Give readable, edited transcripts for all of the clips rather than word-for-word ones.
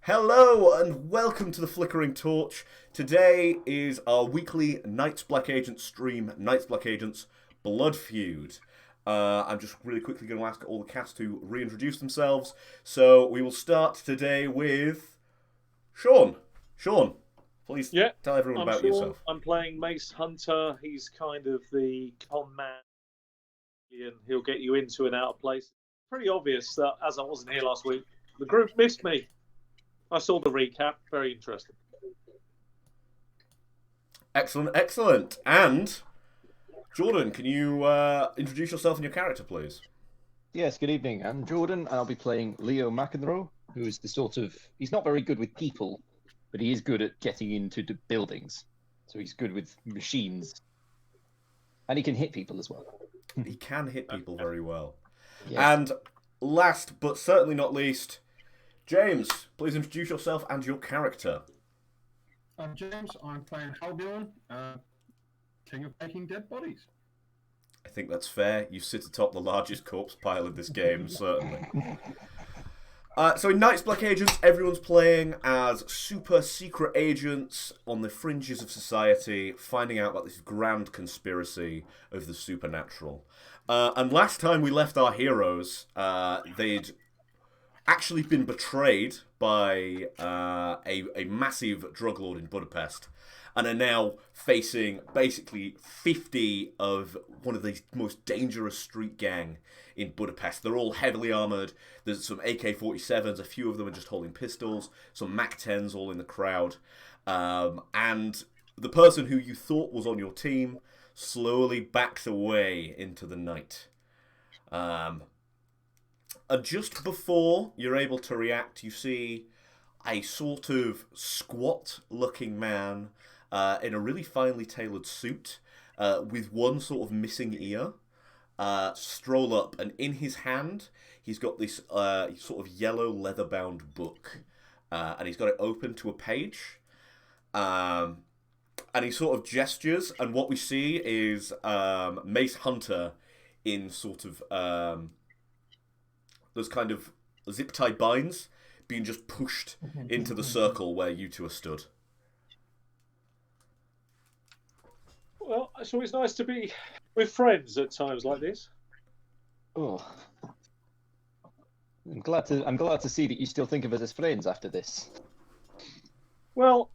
Hello and welcome to the Flickering Torch. Today is our weekly Knights Black Agents stream, Knights Black Agents Blood Feud. I'm just really quickly going to ask all the cast to reintroduce themselves. So we will start today with Sean. Sean, please tell everyone about yourself. I'm playing Mace Hunter. He's kind of the con man, and he'll get you into and out of places. Pretty obvious that, as I wasn't here last week, the group missed me. I saw the recap. Very interesting. Excellent, excellent. And Jordan, can you introduce yourself and your character, please? Yes, good evening. I'm Jordan, and I'll be playing Leo McEnroe, who is he's not very good with people, but he is good at getting into the buildings. So he's good with machines. And he can hit people as well. He can hit people very well. Yes. And last but certainly not least, James, please introduce yourself and your character. I'm James. I'm playing Halbjorn, King of Making Dead Bodies. I think that's fair. You sit atop the largest corpse pile in this game, certainly. So in Knights Black Agents, everyone's playing as super secret agents on the fringes of society, finding out about this grand conspiracy of the supernatural. And last time we left our heroes, they'd actually been betrayed by a massive drug lord in Budapest, and are now facing basically 50 of one of the most dangerous street gang in Budapest. They're all heavily armoured. There's some AK-47s, a few of them are just holding pistols, some MAC-10s all in the crowd. And the person who you thought was on your team slowly backs away into the night. And just before you're able to react, you see a sort of squat-looking man in a really finely tailored suit with one sort of missing ear stroll up, and in his hand he's got this sort of yellow leather-bound book, and he's got it open to a page, and he sort of gestures, and what we see is Mace Hunter in sort of those kind of zip-tie binds being just pushed into the circle where you two are stood. Well, it's always nice to be with friends at times like this. Oh, I'm glad to see that you still think of us as friends after this. Well,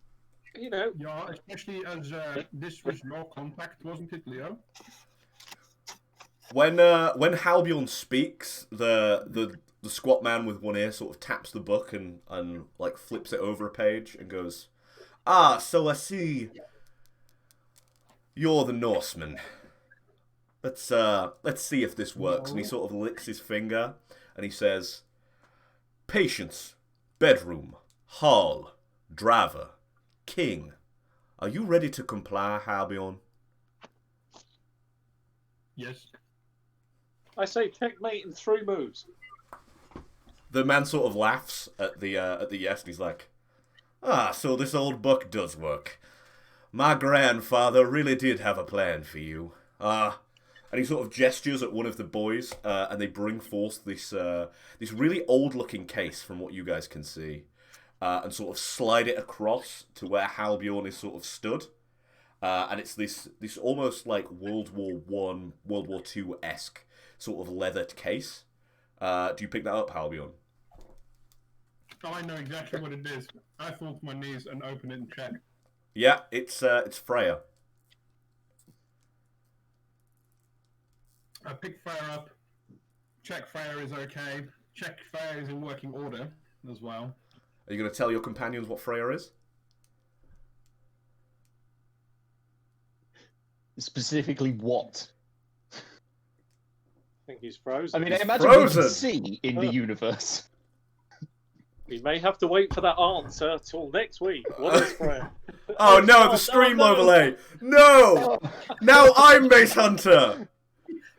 you know. Yeah, especially as this was your contact, wasn't it, Leo? When Halbjorn speaks, the squat man with one ear sort of taps the book and like flips it over a page and goes, "Ah, so I see you're the Norseman. Let's see if this works." And he sort of licks his finger and he says, "Patience, bedroom, hall, driver, king. Are you ready to comply, Halbjorn?" Yes. I say checkmate in 3 moves. The man sort of laughs at the yes, and he's like, "Ah, so this old book does work. My grandfather really did have a plan for you." And he sort of gestures at one of the boys, and they bring forth this really old-looking case, from what you guys can see, and sort of slide it across to where Halbjorn is sort of stood. And it's this almost like World War I, World War II-esque sort of leathered case. Do you pick that up, Halbjorn? Oh, I know exactly what it is. I fall to my knees and open it and check. Yeah, it's Freya. I pick Freya up, check Freya is okay, check Freya is in working order as well. Are you going to tell your companions what Freya is? Specifically what? I think he's frozen. I mean, I He's imagine frozen. we can see in the universe. We may have to wait for that answer till next week. What is Freya? Oh no, the stream overlay! No! Now I'm Mace Hunter!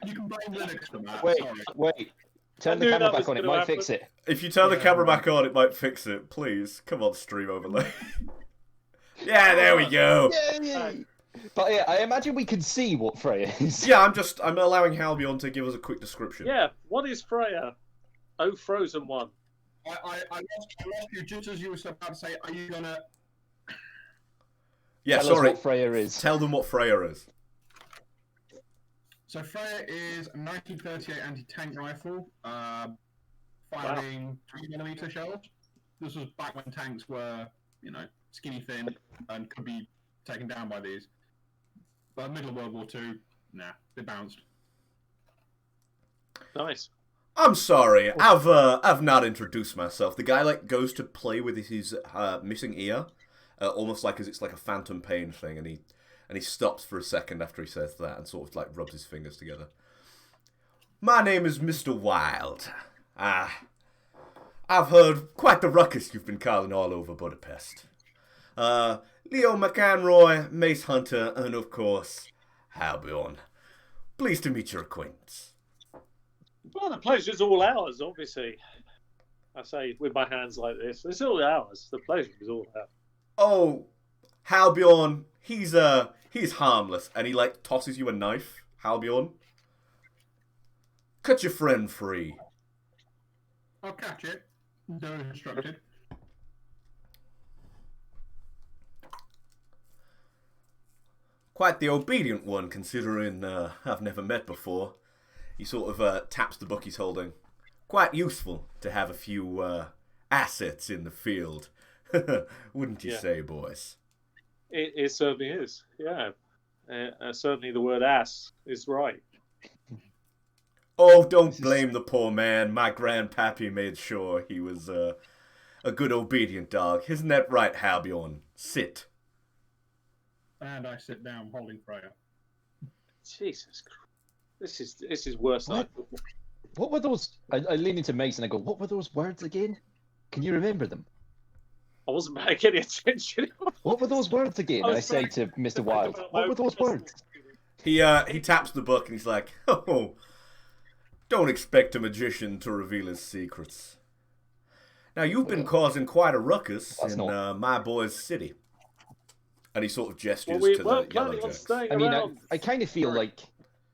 You can blame Linux for that. Wait, Sorry. wait. Turn I the knew camera that back was on, it gonna might happen. fix it. If you turn the Yeah, camera right. back on, it might fix it. Please, come on, stream overlay. Yeah, there we go. Yay! But yeah, I imagine we can see what Freya is. Yeah, I'm allowing Halbjorn to give us a quick description. Yeah, what is Freya? Oh, frozen one. I lost you just as you were about to say, are you gonna... Yeah, Tell us sorry. what Freya is. Tell them what Freya is. So Freya is a 1938 anti-tank rifle, firing 3mm shells. This was back when tanks were, skinny thin and could be taken down by these. But middle of World War II, nah, they bounced. Nice. I'm sorry, I've not introduced myself. The guy goes to play with his missing ear, almost like as it's like a phantom pain thing, and he stops for a second after he says that and sort of rubs his fingers together. My name is Mr. Wild. I've heard quite the ruckus you've been causing all over Budapest. Leo McEnroy, Mace Hunter, and of course, Halbjorn. Pleased to meet your acquaintance. Well, the pleasure's all ours, obviously. I say with my hands like this. It's all ours. The pleasure is all ours. Oh, Halbjorn, he's harmless, and he tosses you a knife. Halbjorn, cut your friend free. I'll catch it. So instructed. Quite the obedient one, considering I've never met before. He sort of taps the book he's holding. Quite useful to have a few assets in the field. Wouldn't you say, boys? It certainly is, yeah. Certainly the word ass is right. Oh, don't blame the poor man. My grandpappy made sure he was a good obedient dog. Isn't that right, Halbjorn? Sit. And I sit down holding Freya. Jesus Christ. This is worse than I thought. What were those? I lean into Mace and I go, what were those words again? Can you remember them? I wasn't paying any attention. What were those words again? I say to Mr. Wild, what were those words? He taps the book and he's like, oh, don't expect a magician to reveal his secrets. Now, you've been causing quite a ruckus in my boy's city. And he sort of gestures to the Yellowjacks. I mean, I kind of feel like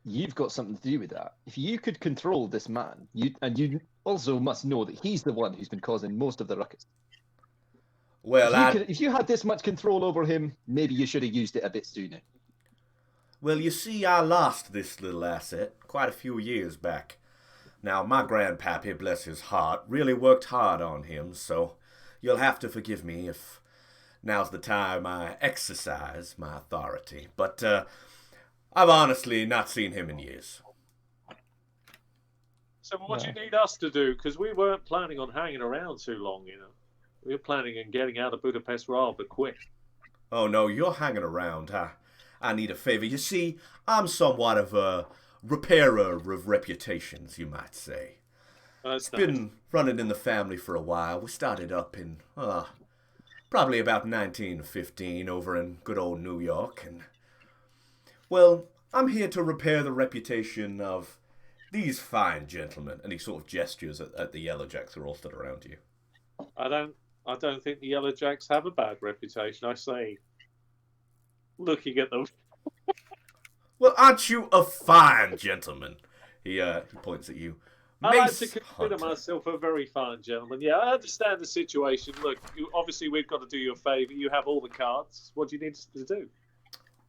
you've got something to do with that. If you could control this man, you also must know that he's the one who's been causing most of the ruckus. Well, if you had this much control over him, maybe you should have used it a bit sooner. Well, you see, I lost this little asset quite a few years back. Now, my grandpappy, bless his heart, really worked hard on him, so you'll have to forgive me if now's the time I exercise my authority. But I've honestly not seen him in years. So what do you need us to do? Because we weren't planning on hanging around too long, We were planning on getting out of Budapest rather quick. Oh, no, you're hanging around. I need a favor. You see, I'm somewhat of a repairer of reputations, you might say. It's been running in the family for a while. We started up in, probably about 1915 over in good old New York. And, well, I'm here to repair the reputation of these fine gentlemen. And he sort of gestures at the Yellowjacks who are all stood around you. I don't think the Yellowjacks have a bad reputation. I say, looking at them. Well, aren't you a fine gentleman? He points at you. I like to consider myself a very fine gentleman. Yeah, I understand the situation. Look, obviously we've got to do you a favour. You have all the cards. What do you need us to do?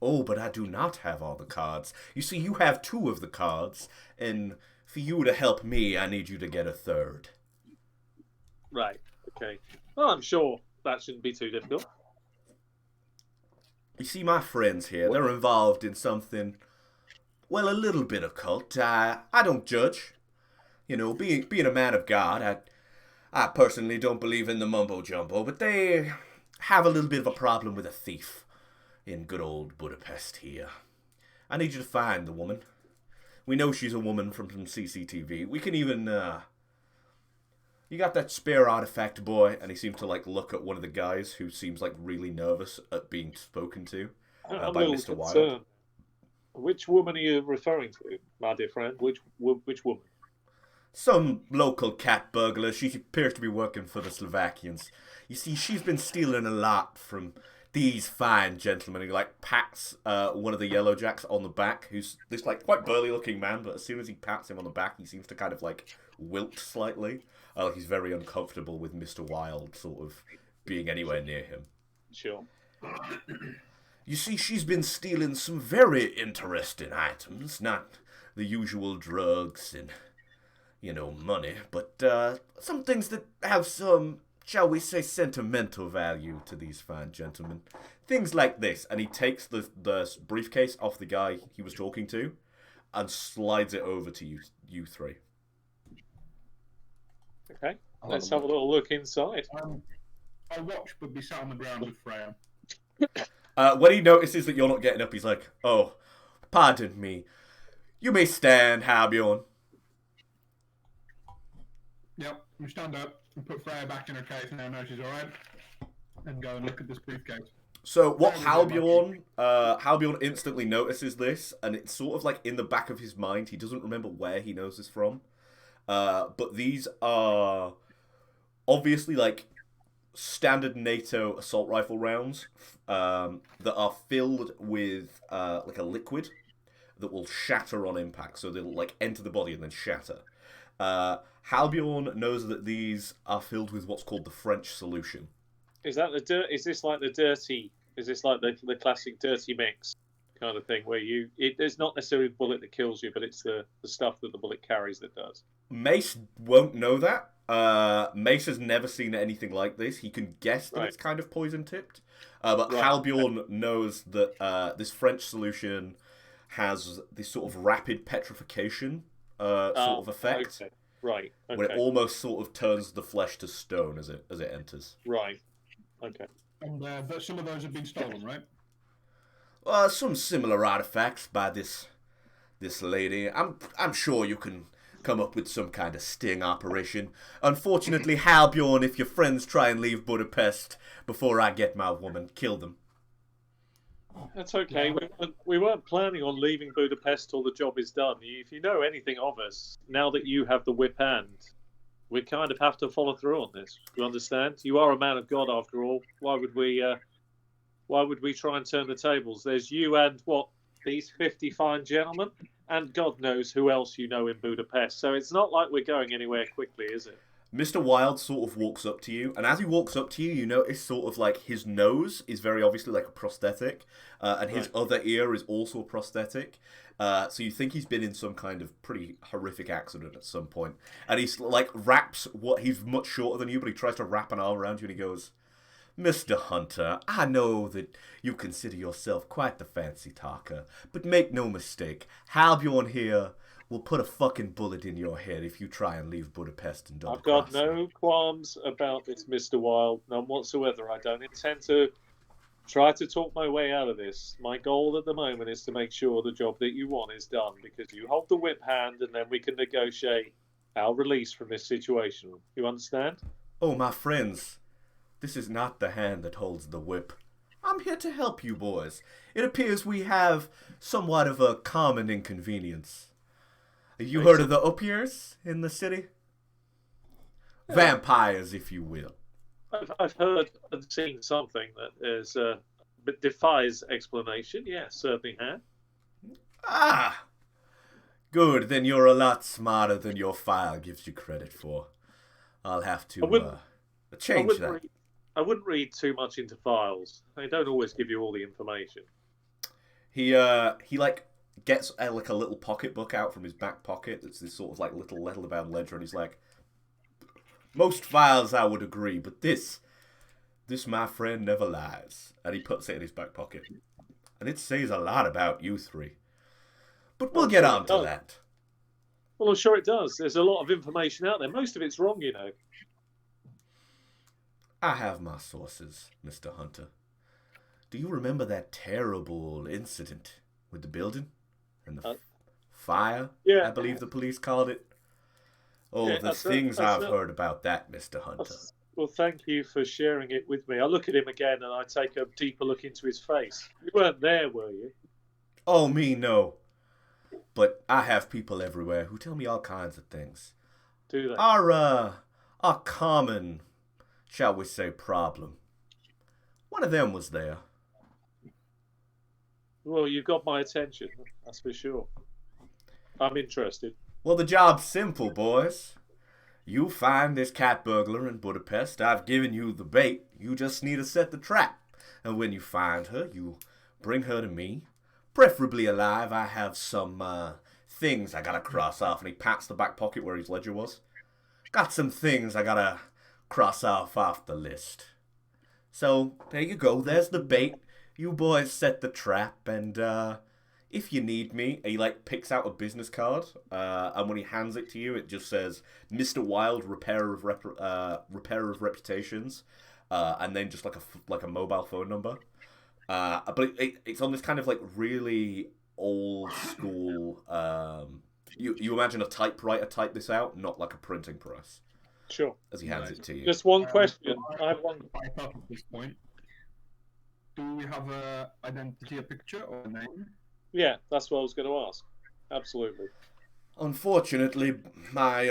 Oh, but I do not have all the cards. You see, you have 2 of the cards, and for you to help me, I need you to get a 3rd. Right, okay. Well, I'm sure that shouldn't be too difficult. You see, my friends here, they're involved in something, well, a little bit occult. I don't judge. Being a man of God, I personally don't believe in the mumbo-jumbo, but they have a little bit of a problem with a thief in good old Budapest here. I need you to find the woman. We know she's a woman from some CCTV. We can even, you got that spare artifact, boy? And he seems to, look at one of the guys who seems, really nervous at being spoken to by Mr. Wild. Which woman are you referring to, my dear friend? Which woman? Some local cat burglar. She appears to be working for the Slovakians. You see, she's been stealing a lot from these fine gentlemen. And he like pats one of the yellow jacks on the back, who's this like quite burly looking man, but as soon as he pats him on the back, he seems to kind of like wilt slightly. Like he's very uncomfortable with Mr. Wilde sort of being anywhere near him. Sure. You see, she's been stealing some very interesting items, not the usual drugs and, money, but some things that have some, shall we say, sentimental value to these fine gentlemen. Things like this. And he takes the briefcase off the guy he was talking to and slides it over to you three. Okay, let's have a little look inside. I'll watch, but be sat on the ground with Freya. When he notices that you're not getting up, he's like, "Oh, pardon me. You may stand, Halbjorn." Yep, we stand up and put Freya back in her case now. No, she's all right. And go and look at this briefcase. So what Halbjorn instantly notices this, and it's sort of like in the back of his mind. He doesn't remember where he knows this from. But these are obviously like standard NATO assault rifle rounds that are filled with like a liquid that will shatter on impact. So they'll like enter the body and then shatter. Halbjorn knows that these are filled with what's called the French solution. Is that the dirt? Is this like the dirty? Is this like the classic dirty mix kind of thing where there's not necessarily the bullet that kills you, but it's the stuff that the bullet carries that does? Mace won't know that. Mace has never seen anything like this. He can guess that it's kind of poison tipped. But Halbjorn knows that this French solution has this sort of rapid petrification sort of effect. Okay. Right. Okay. Where it almost sort of turns the flesh to stone as it enters. Right. Okay. And but some of those have been stolen, right? Some similar artifacts by this lady. I'm sure you can come up with some kind of sting operation. Unfortunately, Halbjorn, if your friends try and leave Budapest before I get my woman, kill them. That's okay. We weren't planning on leaving Budapest till the job is done. If you know anything of us, now that you have the whip hand, we kind of have to follow through on this. You understand? You are a man of God, after all. Why would we try and turn the tables? There's you and these 50 fine gentlemen, and God knows who else you know in Budapest. So it's not like we're going anywhere quickly, is it? Mr. Wilde sort of walks up to you, and as he walks up to you, you notice sort of like his nose is very obviously like a prosthetic, and his other ear is also a prosthetic. So you think he's been in some kind of pretty horrific accident at some point. And he's like he's much shorter than you, but he tries to wrap an arm around you and he goes, "Mr. Hunter, I know that you consider yourself quite the fancy talker, but make no mistake, Halbjorn here will put a fucking bullet in your head if you try and leave Budapest and double cross. I've got no qualms about this, Mr. Wilde, none whatsoever. I don't intend to try to talk my way out of this. My goal at the moment is to make sure the job that you want is done, because you hold the whip hand and then we can negotiate our release from this situation. You understand? Oh, my friends, this is not the hand that holds the whip. I'm here to help you boys. It appears we have somewhat of a common inconvenience. You heard of the Upiers in the city? Vampires, if you will. I've heard and seen something that is, but defies explanation. Yes, certainly have. Ah! Good, then you're a lot smarter than your file gives you credit for. I'll have to change that. I wouldn't read too much into files. They don't always give you all the information. He like gets like a little pocketbook out from his back pocket. It's this sort of like little leather-bound ledger, and he's like, "Most files I would agree, but this my friend never lies." And he puts it in his back pocket, and it says a lot about you three. But we'll get on to that. Well, I'm sure it does. There's a lot of information out there. Most of it's wrong, you know. I have my sources, Mr. Hunter. Do you remember that terrible incident with the building and the fire? Yeah. I believe the police called it. Oh, yeah, the things I've heard about that, Mr. Hunter. Well, thank you for sharing it with me. I look at him again and I take a deeper look into his face. You weren't there, were you? Oh, me, no. But I have people everywhere who tell me all kinds of things. Do they? Our common, shall we say, problem. One of them was there. Well, you've got my attention, that's for sure. I'm interested. Well, the job's simple, boys. You find this cat burglar in Budapest. I've given you the bait. You just need to set the trap. And when you find her, you bring her to me. Preferably alive. I have some things I gotta cross off. And he pats the back pocket where his ledger was. Got some things I gotta cross off the list. So, there you go. There's the bait. You boys set the trap, and if you need me, he like picks out a business card, and when he hands it to you, it just says Mr. Wild, repairer of reputations, and then just like a mobile phone number. But it's on this kind of like really old school. You imagine a typewriter type this out, not like a printing press. Sure. As he hands it to you. Just one question. I have one. At this point, do we have a identity, a picture, or a name? Yeah, that's what I was going to ask. Absolutely. Unfortunately, my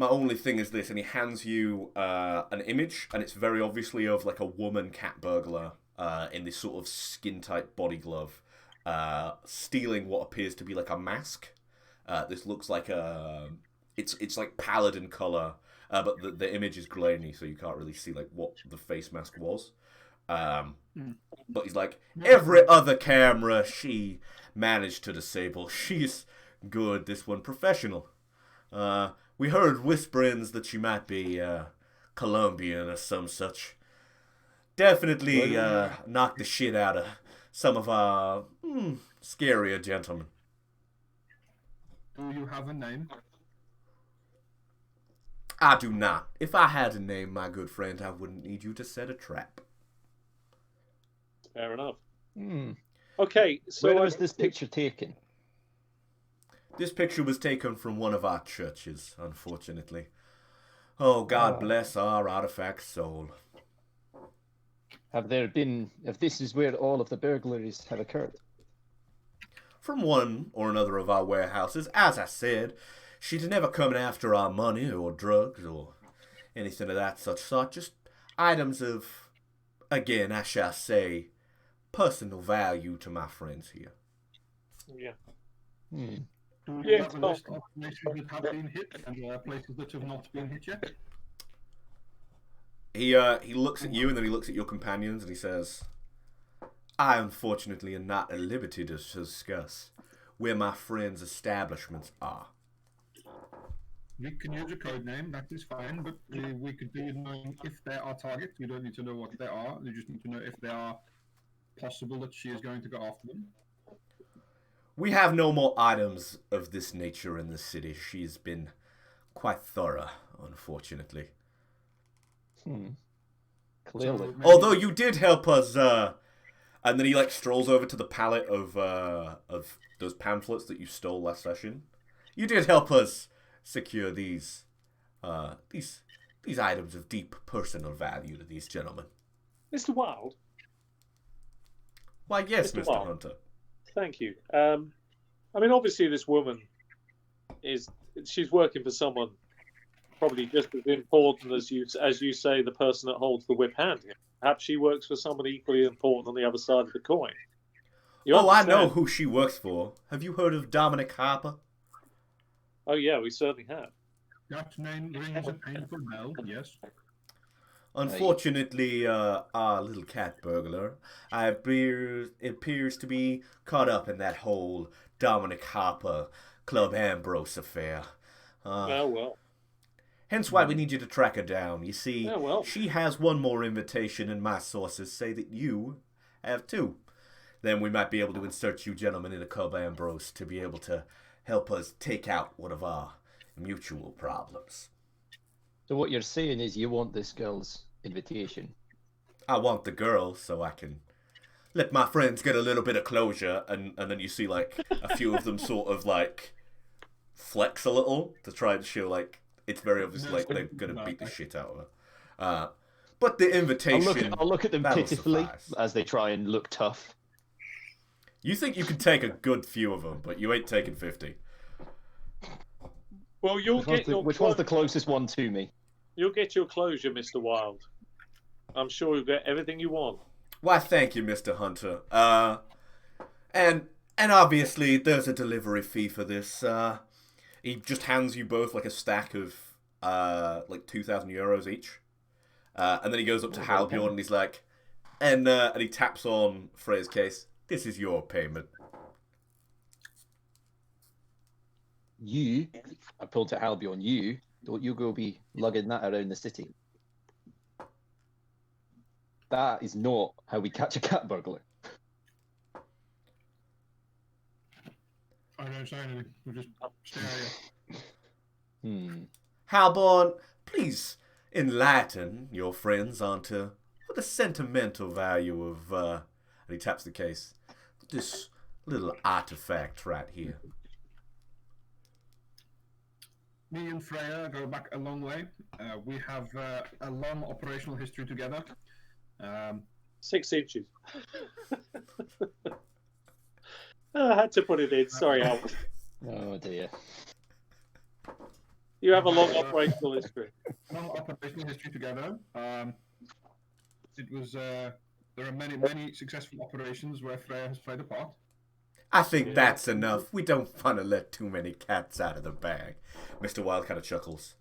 only thing is this, and he hands you an image, and it's very obviously of like a woman cat burglar in this sort of skin-tight body glove, stealing what appears to be like a mask. This looks like it's like pallid in color, but the image is grainy, so you can't really see like what the face mask was. But he's like, every other camera she managed to disable. She's good, this one professional. We heard whisperings that she might be Colombian or some such. Definitely knocked the shit out of some of our scarier gentlemen. Do you have a name? I do not. If I had a name, my good friend, I wouldn't need you to set a trap. Fair enough. Okay, so where was this picture taken? This picture was taken from one of our churches, unfortunately. Oh, God bless our artifact soul. Have this is where all of the burglaries have occurred? From one or another of our warehouses. As I said, she'd never come after our money or drugs or anything of that such sort. Just items of, again, I shall say, personal value to my friends here. Yeah. Do you have a list of places that have been hit and places that have not been hit yet? He looks at you and then he looks at your companions and he says, I unfortunately am not at liberty to discuss where my friends' establishments are. We can use a code name, that is fine, but we could do it knowing if there are targets. You don't need to know what they are, you just need to know if they are possible that she is going to go after them. We have no more items of this nature in the city. She's been quite thorough, unfortunately. Clearly. Although you did help us, and then he like strolls over to the pallet of those pamphlets that you stole last session. You did help us secure these items of deep personal value to these gentlemen. Mr. Wild? Why, yes, Mr. Wild. Hunter. Thank you. I mean, obviously this woman she's working for someone probably just as important as you say, the person that holds the whip hand here. Perhaps she works for someone equally important on the other side of the coin. I know who she works for. Have you heard of Dominic Harper? Oh, yeah, we certainly have. That name rings a painful bell, yes. Unfortunately, our little cat burglar appears to be caught up in that whole Dominic Harper, Club Ambrose affair. Well. Hence why we need you to track her down. You see, she has one more invitation, and my sources say that you have two. Then we might be able to insert you gentlemen in a Club Ambrose to be able to help us take out one of our mutual problems. So what you're saying is you want this girl's invitation? I want the girl so I can let my friends get a little bit of closure, and then you see like a few of them sort of like flex a little to try and show like it's very obvious like they're gonna beat the shit out of her. But the invitation, I'll look at them pitifully suffice. as they try and look tough. You think you can take a good few of them, but you ain't taking 50. Well, Which one's the closest one to me? You'll get your closure, Mr. Wild. I'm sure you'll get everything you want. Why, thank you, Mr. Hunter. And obviously there's a delivery fee for this. He just hands you both like a stack of like 2,000 euros each. And then he goes up to Halbjorn and he's like, and he taps on Freya's case. This is your payment. I pulled to Halbjorn, don't you go be lugging that around the city. That is not how we catch a cat burglar. I don't say anything. We'll just stare at you. Halborn, please enlighten your friends onto the sentimental value of, and he taps the case, this little artifact right here. Me and Freya go back a long way. We have a long operational history together. 6 inches. I had to put it in. Sorry, Al. Oh dear. You have a long operational history. Long operational history together. It was. There are many successful operations where Freya has played a part. I think that's enough. We don't want to let too many cats out of the bag. Mr. Wild kind of chuckles.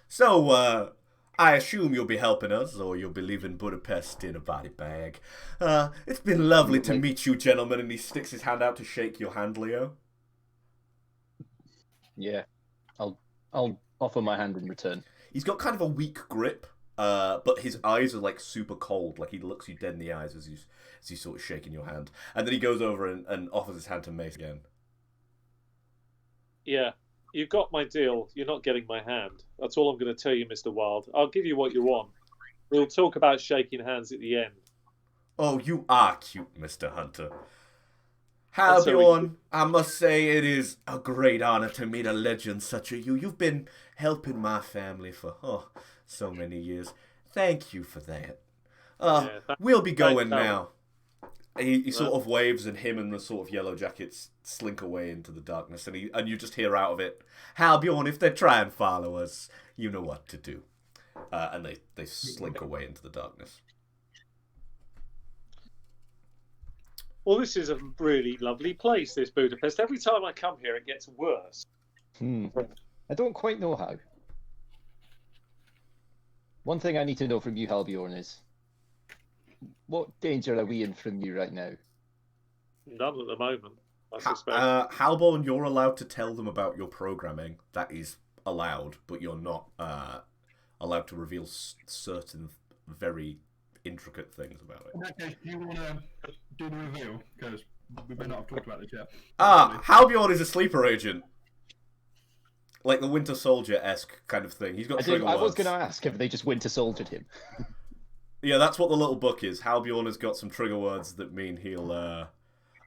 So, I assume you'll be helping us, or you'll be leaving Budapest in a body bag. It's been lovely to meet you, gentlemen, and he sticks his hand out to shake your hand, Leo. Yeah, I'll offer my hand in return. He's got kind of a weak grip, but his eyes are like super cold. Like he looks you dead in the eyes as he's sort of shaking your hand. And then he goes over and offers his hand to Mace again. Yeah, you got my deal. You're not getting my hand. That's all I'm going to tell you, Mr. Wild. I'll give you what you want. We'll talk about shaking hands at the end. Oh, you are cute, Mr. Hunter. Halbjorn, I must say it is a great honor to meet a legend such as you. You've been helping my family for so many years. Thank you for that. We'll be going now. He sort of waves, and him and the sort of yellow jackets slink away into the darkness, and you just hear out of it, Halbjorn, if they try and follow us, you know what to do. And they slink away into the darkness. Well, this is a really lovely place, this Budapest. Every time I come here, it gets worse. I don't quite know how. One thing I need to know from you, Halbjorn, is what danger are we in from you right now? None at the moment, I suspect. Halborn, you're allowed to tell them about your programming. That is allowed, but you're not allowed to reveal certain very intricate things about it. In that case, do you want to do the reveal? Because we may not have talked about this yet. Halbjorn is a sleeper agent. Like the Winter Soldier-esque kind of thing. He's got trigger words. I was going to ask if they just Winter Soldiered him. Yeah, that's what the little book is. Halbjorn has got some trigger words that mean he'll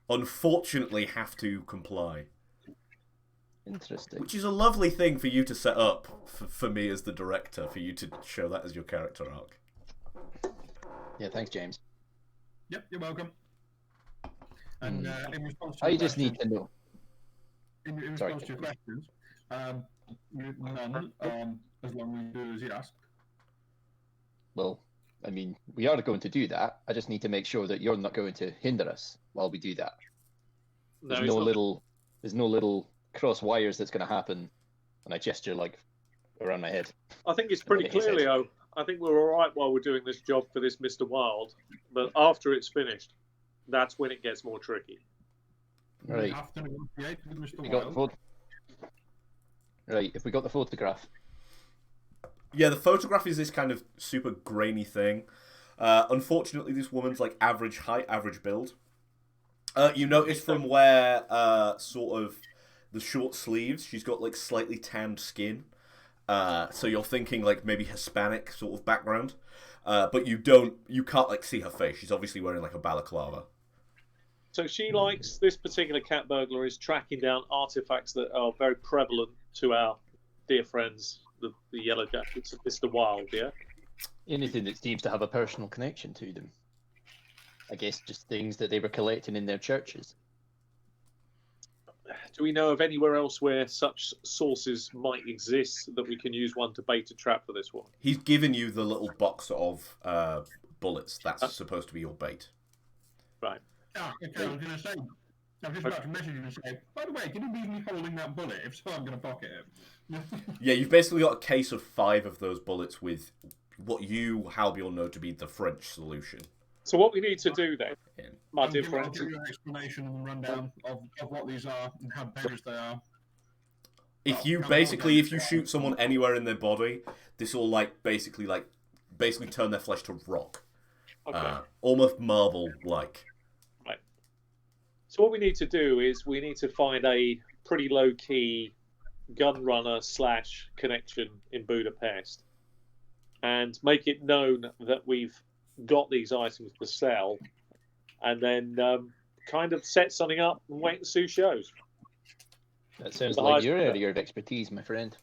unfortunately have to comply. Interesting. Which is a lovely thing for you to set up for me as the director, for you to show that as your character arc. Yeah, thanks, James. Yep, you're welcome. And in response to I just need to know. In response to your questions, none, as long as you do as you ask. Well, I mean, we are going to do that. I just need to make sure that you're not going to hinder us while we do that. There's no little cross wires that's going to happen, and I gesture like around my head. I think it's pretty clear, Leo. I think we're all right while we're doing this job for this Mr. Wild, but after it's finished, that's when it gets more tricky. Right. We have to negotiate with Mr. Wild. Right, if we got the photograph. Yeah, the photograph is this kind of super grainy thing. Unfortunately, this woman's like average height, average build. You notice from where sort of the short sleeves, she's got like slightly tanned skin. So you're thinking like maybe Hispanic sort of background. But you can't like see her face. She's obviously wearing like a balaclava. So she likes, this particular cat burglar is tracking down artifacts that are very prevalent to our dear friends, the Yellow Jackets of Mr. Wild, yeah? Anything that seems to have a personal connection to them. I guess just things that they were collecting in their churches. Do we know of anywhere else where such sources might exist that we can use one to bait a trap for this one? He's given you the little box of bullets. That's supposed to be your bait. Right. Ah, okay, I was going to say. I'm just about to message you and say, by the way, can you leave me holding that bullet? If so, I'm going to pocket it. Yeah, you've basically got a case of 5 of those bullets with what you, Halbjorn, know to be the French solution. So what we need to do then, my dear I'll friend, give you an explanation and rundown of what these are and how dangerous they are. If you shoot someone anywhere in their body, this will basically turn their flesh to rock. Okay. Almost marble-like. Right. So what we need to do is we need to find a pretty low-key gun runner / connection in Budapest and make it known that we've got these items to sell, and then kind of set something up and wait and see who shows. That sounds like your area of expertise, my friend.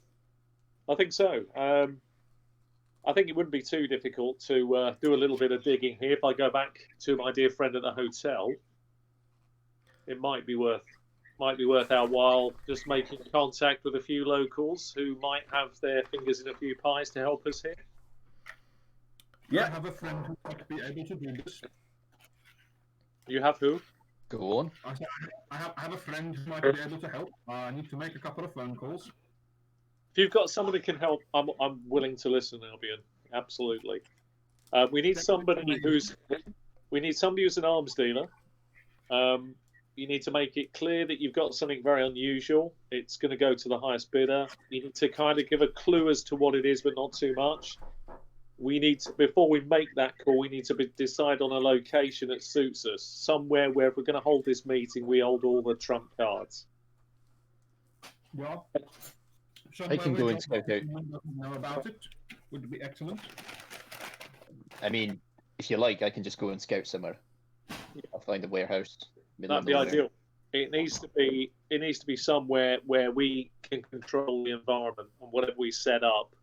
I think so. I think it wouldn't be too difficult to do a little bit of digging here. If I go back to my dear friend at the hotel, it might be worth our while just making contact with a few locals who might have their fingers in a few pies to help us here. Yeah. I have a friend who might be able to do this. You have who? Go on. I have a friend who might be able to help. I need to make a couple of phone calls. If you've got somebody who can help, I'm willing to listen, Albion. Absolutely. We need somebody who's an arms dealer. You need to make it clear that you've got something very unusual. It's going to go to the highest bidder. You need to kind of give a clue as to what it is, but not too much. We need to, before we make that call, we need to decide on a location that suits us. Somewhere where if we're going to hold this meeting, we hold all the trump cards. Well, I can go and scout out. Know about it would be excellent. I mean, if you like, I can just go and scout somewhere. I'll find a warehouse. That'd be ideal. It needs to be somewhere where we can control the environment, and whatever we set up,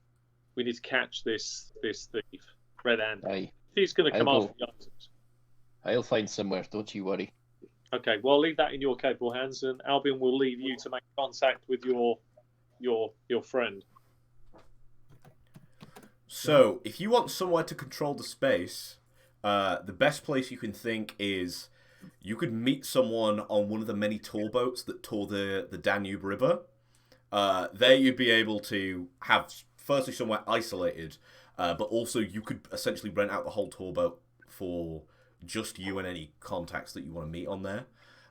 we need to catch this thief, Red Hand. Aye. He's going to come after the items. I'll find somewhere. Don't you worry. Okay, well, I'll leave that in your capable hands, and Albion will leave you to make contact with your friend. So, if you want somewhere to control the space, the best place you can think is you could meet someone on one of the many tour boats that tour the Danube River. There you'd be able to have, firstly, somewhere isolated, but also you could essentially rent out the whole tour boat for just you and any contacts that you want to meet on there.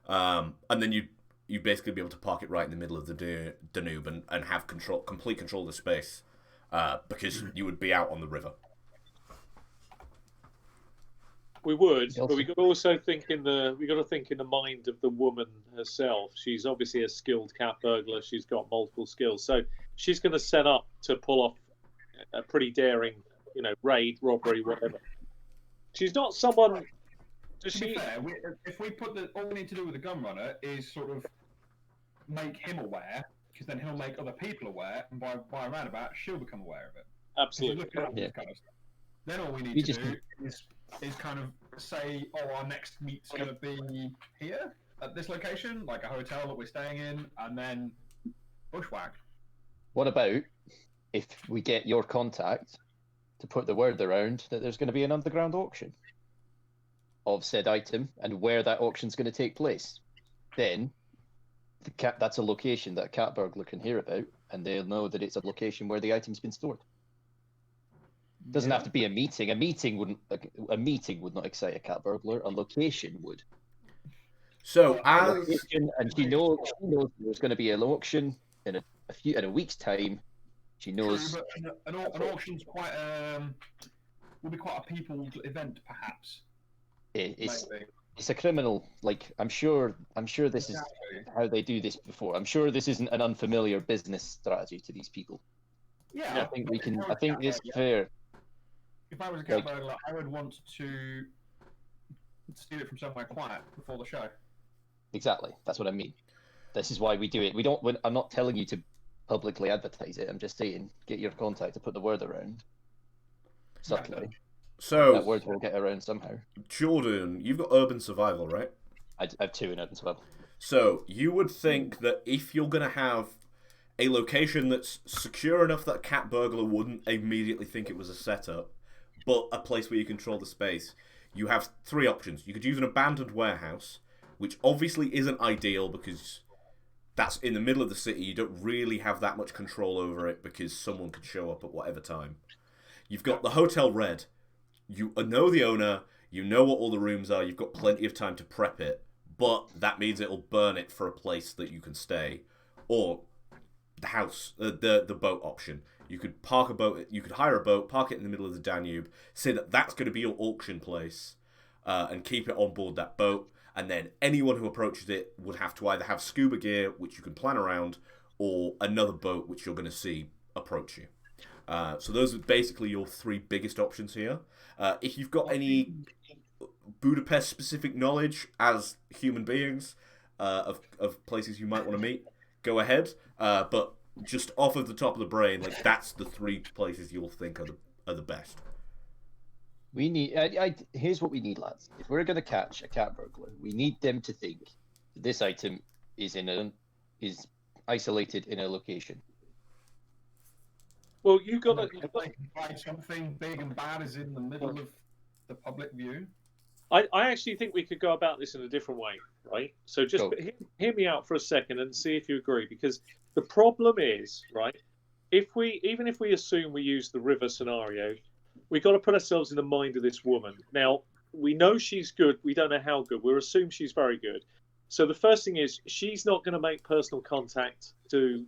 And then you'd basically be able to park it right in the middle of the Danube and have complete control of the space, because you would be out on the river. We would, but we got to also think in the mind of the woman herself. She's obviously a skilled cat burglar. She's got multiple skills, so she's going to set up to pull off a pretty daring, raid, robbery, whatever. She's not someone. Does To be she? fair, if we put all we need to do with the gun runner is sort of make him aware, because then he'll make other people aware, and by a roundabout, she'll become aware of it. Absolutely. Yeah. Kind of stuff. Then all we need to do is kind of say, our next meet's going to be here at this location, like a hotel that we're staying in, and then bushwhack. What about if we get your contact to put the word around that there's going to be an underground auction of said item and where that auction's going to take place? Then that's a location that a cat burglar can hear about, and they'll know that it's a location where the item's been stored. Doesn't have to be a meeting. A meeting would not excite a cat burglar. A location would. So and she knows there's going to be an auction in a week's time. She knows. True, but an auction's will be quite a peopled event, perhaps. It's a criminal. Like I'm sure this is how they do this before. I'm sure this isn't an unfamiliar business strategy to these people. Yeah, I think we can. I think it's fair. If I was a cat burglar, I would want to steal it from somewhere quiet before the show. Exactly. That's what I mean. This is why we do it. I'm not telling you to publicly advertise it. I'm just saying, get your contact to put the word around subtly. So that word will get around somehow. Jordan, you've got urban survival, right? I have 2 in urban survival. So you would think that if you're going to have a location that's secure enough that a cat burglar wouldn't immediately think it was a setup, but a place where you control the space, you have three options. You could use an abandoned warehouse, which obviously isn't ideal because that's in the middle of the city. You don't really have that much control over it because someone could show up at whatever time. You've got the Hotel Red. You know the owner. You know what all the rooms are. You've got plenty of time to prep it, but that means it'll burn it for a place that you can stay. Or the house, the boat option. You could park a boat. You could hire a boat, park it in the middle of the Danube, say that that's going to be your auction place, and keep it on board that boat. And then anyone who approaches it would have to either have scuba gear, which you can plan around, or another boat, which you're going to see approach you. So those are basically your three biggest options here. If you've got any Budapest-specific knowledge as human beings of places you might want to meet, go ahead. But just off of the top of the brain, like that's the three places you'll think are the best. We need. Here's what we need, lads. If we're going to catch a cat burglar, we need them to think that this item is isolated in a location. Well, you got to. Like something big and bad is in the middle of the public view. I actually think we could go about this in a different way, right? So just hear me out for a second and see if you agree, because the problem is, right, even if we assume we use the river scenario, we got to put ourselves in the mind of this woman. Now, we know she's good. We don't know how good. We'll assume she's very good. So the first thing is she's not going to make personal contact to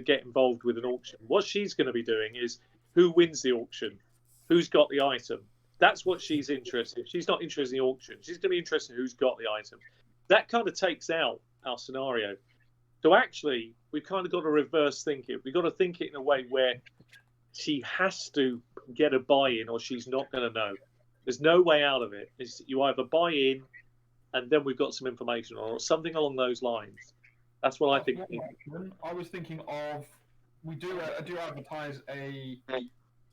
get involved with an auction. What she's going to be doing is who wins the auction, who's got the item. That's what she's interested in. She's not interested in the auction. She's going to be interested in who's got the item. That kind of takes out our scenario. So actually, we've kind of got to reverse think it. We've got to think it in a way where she has to get a buy-in or she's not going to know. There's no way out of it. You either buy in and then we've got some information or something along those lines. That's what I think. I was thinking of, we do advertise an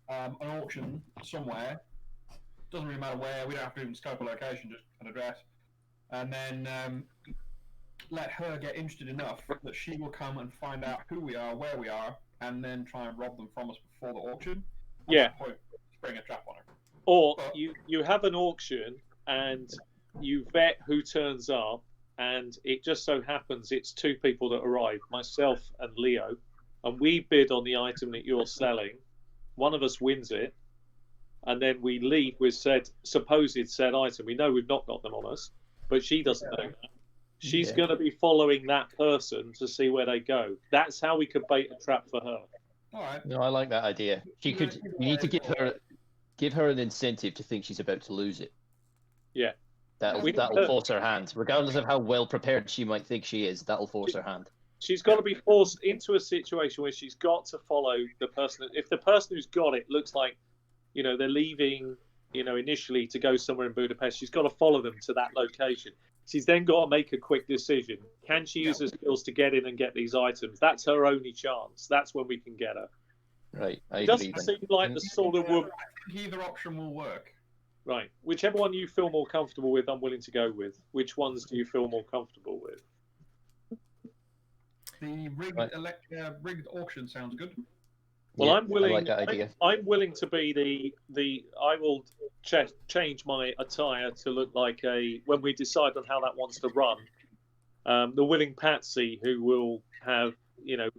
auction somewhere. Doesn't really matter where. We don't have to even scope a location, just an address. And then let her get interested enough that she will come and find out who we are, where we are, and then try and rob them from us before the auction. Yeah. Spring a trap on her. Or you have an auction and you vet who turns up, and it just so happens it's two people that arrive, myself and Leo, and we bid on the item that you're selling. One of us wins it, and then we leave with supposed said item. We know we've not got them on us, but she doesn't know that. She's going to be following that person to see where they go. That's how we could bait a trap for her. All right. No, I like that idea. You need to give her an incentive to think she's about to lose it. Yeah. That'll force her hand. Regardless of how well prepared she might think she is, that'll force her hand. She's got to be forced into a situation where she's got to follow the person. If the person who's got it looks like, they're leaving, initially to go somewhere in Budapest, she's got to follow them to that location. She's then got to make a quick decision. Can she use her skills to get in and get these items? That's her only chance. That's when we can get her. Right. It doesn't seem like the sort of woman. Either option will work. Right. Whichever one you feel more comfortable with, I'm willing to go with. Which ones do you feel more comfortable with? The rigged auction sounds good. Well, yeah, I'm willing. I like that idea. I'm willing to be the. I will change my attire to look like when we decide on how that wants to run. The willing patsy who will have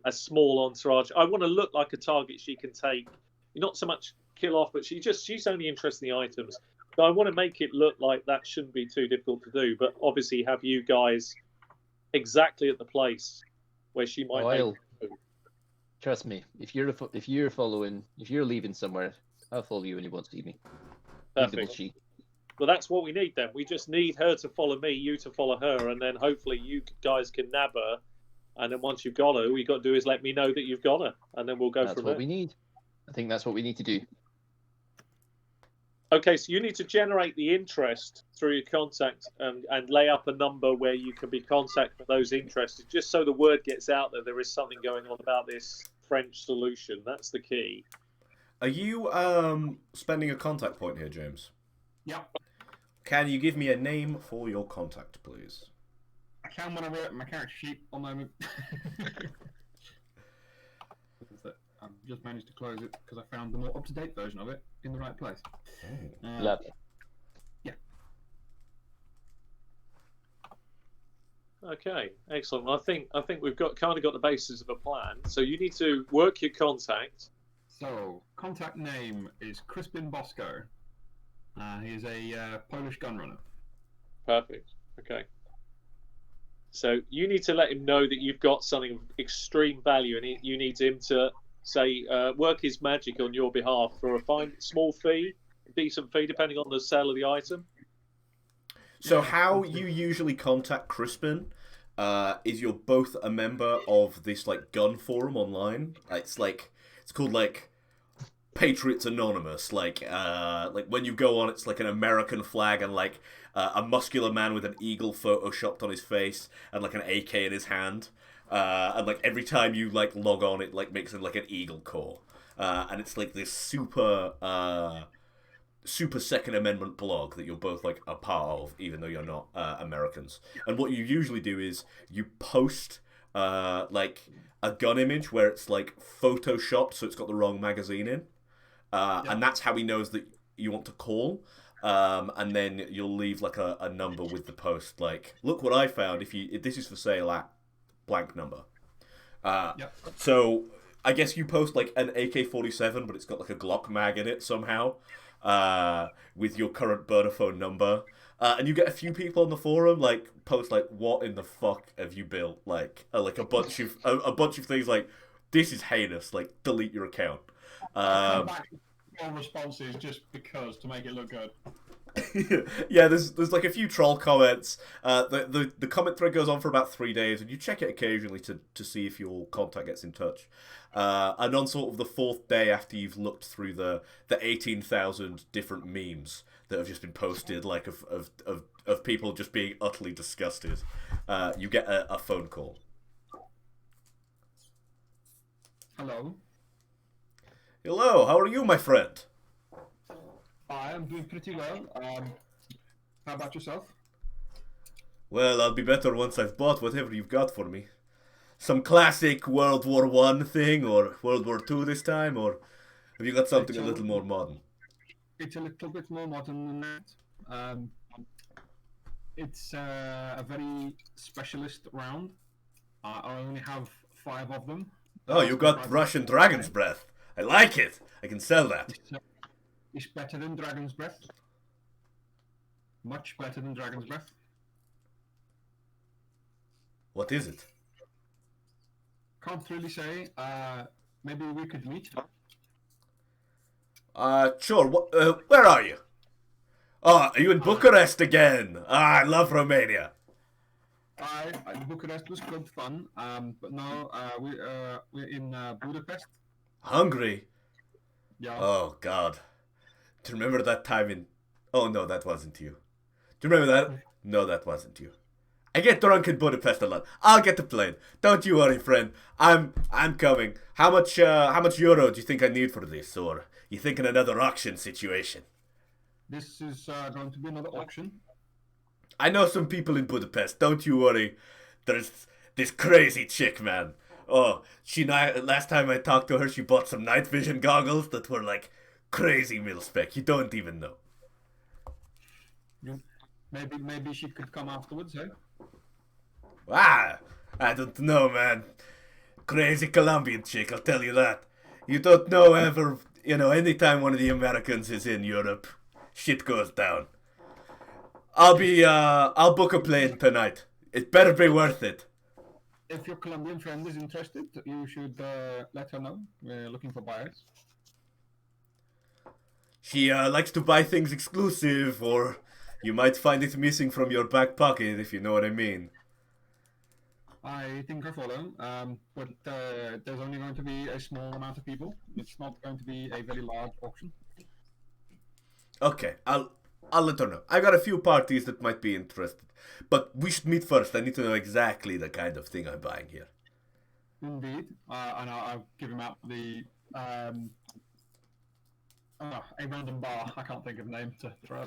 a small entourage. I want to look like a target she can take. Not so much kill off, but she's only interested in the items. So I want to make it look like that shouldn't be too difficult to do. But obviously, have you guys exactly at the place where she might. Trust me, if you're leaving somewhere, I'll follow you when you want to see me. Perfect. Well, that's what we need then. We just need her to follow me, you to follow her, and then hopefully you guys can nab her. And then once you've got her, all you got to do is let me know that you've got her, and then we'll go from there. That's what we need. I think that's what we need to do. Okay, so you need to generate the interest through your contact and lay up a number where you can be contacted for those interested, just so the word gets out there is something going on about this French solution. That's the key. Are you spending a contact point here, James? Yep. Can you give me a name for your contact, please? I can when I wrote my character sheet. One moment. just managed to close it because I found the more up-to-date version of it in the right place. Lovely. Okay, excellent. Well, I think we've got the basis of a plan. So you need to work your contact. So, contact name is Crispin Bosco. He's a Polish gunrunner. Perfect. Okay. So you need to let him know that you've got something of extreme value, and you need him to say work his magic on your behalf for a small fee, decent fee, depending on the sale of the item. So how you usually contact Crispin is you're both a member of this like gun forum online. It's called like Patriots Anonymous. Like when you go on, it's like an American flag and like a muscular man with an eagle photoshopped on his face and like an AK in his hand. And like every time you like log on, it like makes it like an eagle core. And it's like this super Second Amendment blog that you're both like a part of, even though you're not Americans. And what you usually do is you post like a gun image where it's like photoshopped, so it's got the wrong magazine in, and that's how he knows that you want to call. And then you'll leave like a number with the post, like, look what I found. If this is for sale at blank number. So I guess you post like an AK-47, but it's got like a Glock mag in it somehow. With your current burner phone number, and you get a few people on the forum like post like, "What in the fuck have you built?" Like a bunch of things like, "This is heinous." Like, delete your account. All responses just because to make it look good. Yeah, there's like a few troll comments. The comment thread goes on for about 3 days, and you check it occasionally to see if your contact gets in touch. And on sort of the 4th day after you've looked through the 18,000 different memes that have just been posted, like of people just being utterly disgusted, you get a phone call. Hello. Hello, how are you, my friend? I am doing pretty well. How about yourself? Well, I'll be better once I've bought whatever you've got for me. Some classic World War I thing, or World War II this time, or have you got something a little more modern? It's a little bit more modern than that. It's a very specialist round. I only have 5 of them. Oh, you got Russian Dragon's Breath. I like it. I can sell that. It's better than Dragon's Breath. Much better than Dragon's Breath. What is it? Can't really say. Maybe we could meet. Sure. Where are you? Oh, are you in Bucharest again? I love Romania. Bucharest was good fun, but now we're in Budapest. Hungry? Yeah. Oh, God. Do you remember that time in... Oh, no, that wasn't you. Do you remember that? No, that wasn't you. I get drunk in Budapest a lot. I'll get the plane. Don't you worry, friend. I'm coming. How much euro do you think I need for this? Or you thinking another auction situation? This is going to be another auction. I know some people in Budapest. Don't you worry. There's this crazy chick, man. Oh, last time I talked to her, she bought some night vision goggles that were like crazy mil-spec. You don't even know. Maybe she could come afterwards, eh? I don't know, man. Crazy Colombian chick, I'll tell you that. You don't know ever, anytime one of the Americans is in Europe, shit goes down. I'll book a plane tonight. It better be worth it. If your Colombian friend is interested, you should let her know. We're looking for buyers. She likes to buy things exclusive, or you might find it missing from your back pocket, if you know what I mean. I think I follow, but there's only going to be a small amount of people. It's not going to be a very large auction. Okay, I'll let her know. I got a few parties that might be interested, but we should meet first. I need to know exactly the kind of thing I'm buying here. Indeed, and I'll give him out the a random bar. I can't think of a name to throw.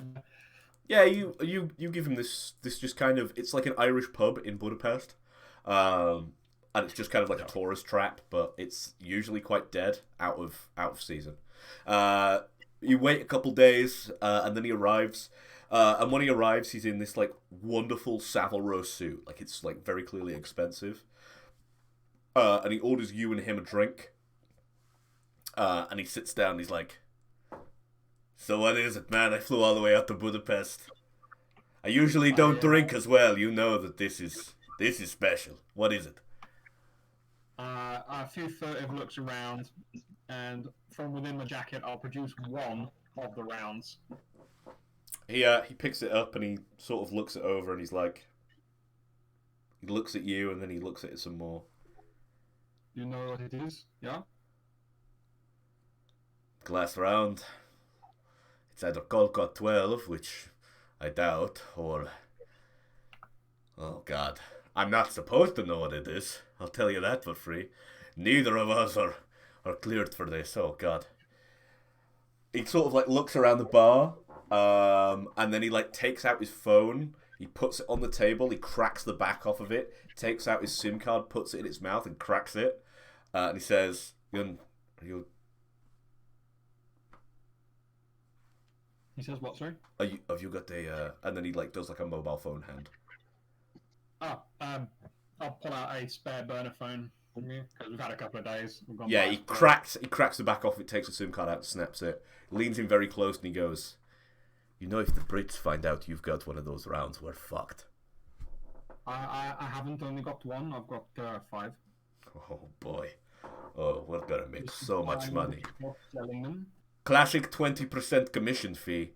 Yeah, you give him this just kind of, it's like an Irish pub in Budapest. and it's just kind of like a tourist trap, but it's usually quite dead out of season. You wait a couple days, and then he arrives. And when he arrives, he's in this like wonderful Savile Row suit, like it's like very clearly expensive. And he orders you and him a drink. And he sits down. And he's like, "So what is it, man? I flew all the way out to Budapest. I usually don't drink as well. You know that this is special. What is it?" A few furtive looks around, and from within my jacket, I'll produce one of the rounds. He picks it up and he sort of looks it over and he's like, he looks at you and then he looks at it some more. You know what it is, yeah? Glass round. It's either Colcott 12, which I doubt, or... Oh, God. I'm not supposed to know what it is. I'll tell you that for free. Neither of us are cleared for this. Oh, God. He sort of, like, looks around the bar, and then he, like, takes out his phone. He puts it on the table. He cracks the back off of it. Takes out his SIM card, puts it in its mouth, and cracks it. And he says, you... He says what, sorry? Have you got a... And then he, like, does, like, a mobile phone hand. I'll pull out a spare burner phone because we've had a couple of days. Yeah, he cracks the back off it, takes the SIM card out, snaps it, leans in very close, and he goes, "You know, if the Brits find out you've got one of those rounds, we're fucked." I haven't only got one. I've got 5. Oh boy, oh, we're gonna make so much money. Selling them. Classic 20% commission fee.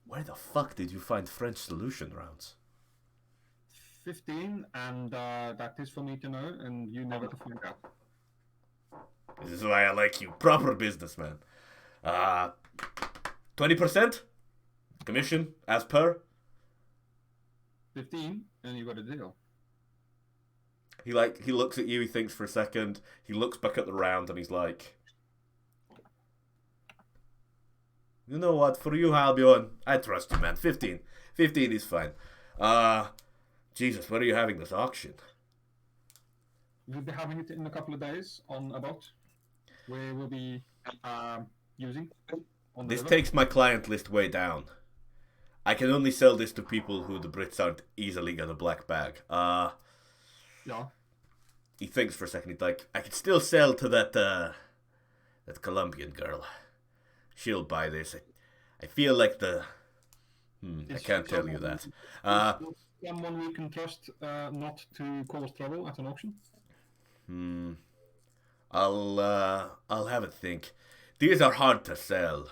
Where the fuck did you find French solution rounds? 15, and that is for me to know, and you never to find out. This is why I like you, proper businessman. 20% commission as per. 15, and you got a deal. He looks at you. He thinks for a second. He looks back at the round, and he's like, "You know what? For you, Albion, I trust you, man. 15 is fine. Jesus, when are you having this auction?" We'll be having it in a couple of days on a boat. We will be using on the This river. takes my client list way down. I can only sell this to people who the Brits aren't easily gonna black bag. Yeah. He thinks for a second. He's like, "I could still sell to that Colombian girl. She'll buy this. I feel like the... I can't tell you that. Someone we can trust not to cause trouble at an auction? I'll have a think. These are hard to sell.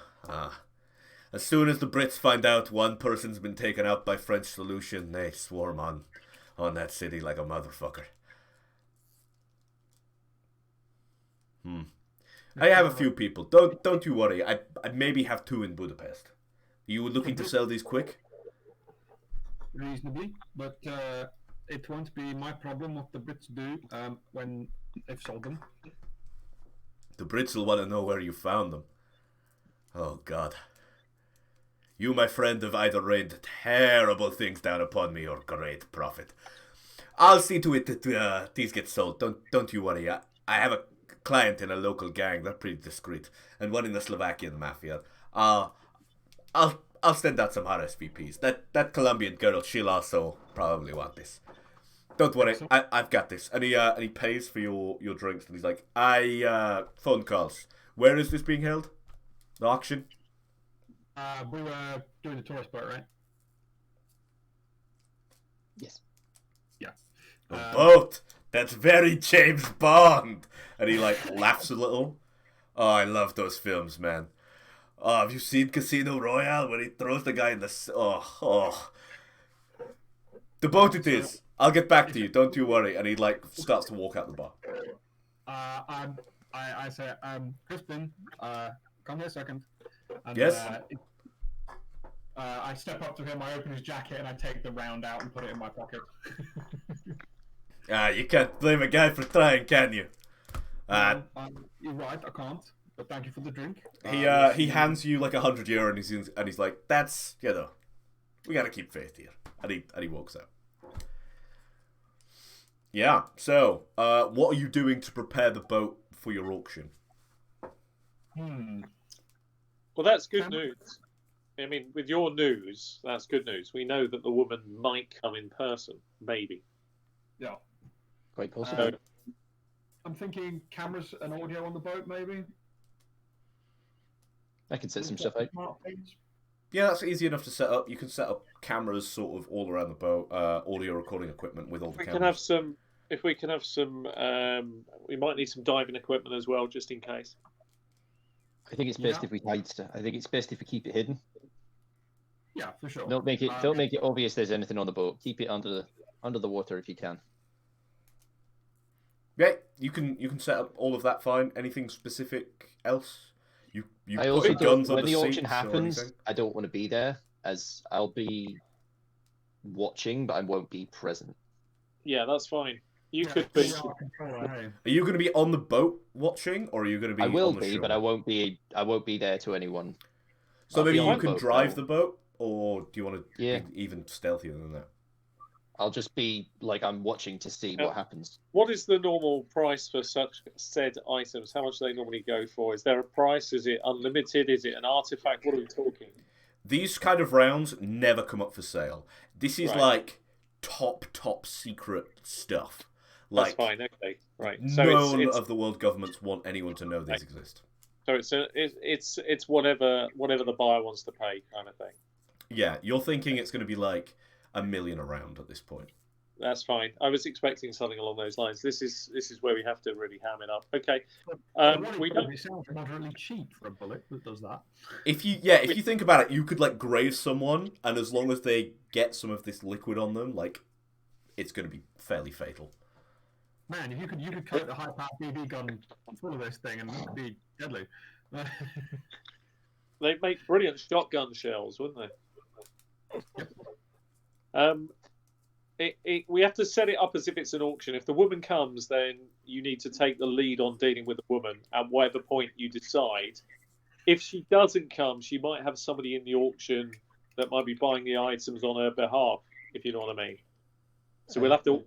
As soon as the Brits find out one person's been taken out by French solution, they swarm on that city like a motherfucker. I have a few people. Don't you worry. I maybe have 2 in Budapest. You looking to sell these quick? Reasonably, but it won't be my problem what the Brits do when they've sold them. The Brits will want to know where you found them. Oh, God. You, my friend, have either rained terrible things down upon me or great profit. I'll see to it that these get sold. Don't you worry. I have a client in a local gang. They're pretty discreet. And one in the Slovakian mafia. I'll send out some RSVPs. That Colombian girl, she'll also probably want this. Don't worry, I've got this. And he pays for your drinks, and he's like, phone calls. Where is this being held? The auction? We were doing the tourist boat, right? Yes. Yeah. A boat? That's very James Bond! And he like laughs a little. Oh, I love those films, man. Oh, have you seen Casino Royale when he throws the guy in the... Oh. The boat it is. I'll get back to you. Don't you worry. And he like starts to walk out the bar. I say, Crispin, come here a second. And, Yes? I step up to him, I open his jacket, and I take the round out and put it in my pocket. You can't blame a guy for trying, can you? You're right, I can't. But thank you for the drink. He hands you like €100 and he's like, "That's, we gotta keep faith here." And he walks out. Yeah. So, what are you doing to prepare the boat for your auction? Hmm. Well, that's good news. I mean, with your news, that's good news. We know that the woman might come in person, maybe. Yeah. Quite possible. I'm thinking cameras and audio on the boat, maybe. I could set some stuff out. Smart things. Yeah, that's easy enough to set up. You can set up cameras sort of all around the boat, audio recording equipment with all the We cameras. can have some. If we can have some, we might need some diving equipment as well, just in case. I think it's best if we hide stuff. I think it's best if we keep it hidden. Yeah, for sure. Don't make it obvious there's anything on the boat. Keep it under the water if you can. Yeah, you can set up all of that fine. Anything specific else? You I put also the guns when under the auction seats or happens, anything? I don't want to be there, as I'll be watching, but I won't be present. Yeah, that's fine. You Yeah, could be. Are you going to be on the boat watching, or are you going to be? I will on the be, shore? but I won't be. I won't be there to anyone. So I'll maybe be on you the can boat, drive though. the boat, or do you want to Yeah. be even stealthier than that? I'll just be like I'm watching to see what happens. What is the normal price for such said items? How much do they normally go for? Is there a price? Is it unlimited? Is it an artifact? What are we talking? These kind of rounds never come up for sale. This is Right. like top secret stuff. Like, That's fine. Okay, right. So none it's of the world governments want anyone to know these exist. so it's whatever the buyer wants to pay, kind of thing. Yeah, you're thinking it's going to be like $1 million a round at this point. That's fine. I was expecting something along those lines. This is where we have to really ham it up. Okay. We don't. It sounds moderately cheap for a bullet that does that. If you think about it, you could like graze someone, and as long as they get some of this liquid on them, like it's going to be fairly fatal. Man, if you could coat a high-powered BB gun full of this thing, and it would be deadly. They'd make brilliant shotgun shells, wouldn't they? We have to set it up as if it's an auction. If the woman comes, then you need to take the lead on dealing with the woman at whatever point you decide. If she doesn't come, she might have somebody in the auction that might be buying the items on her behalf, if you know what I mean. So we'll have to,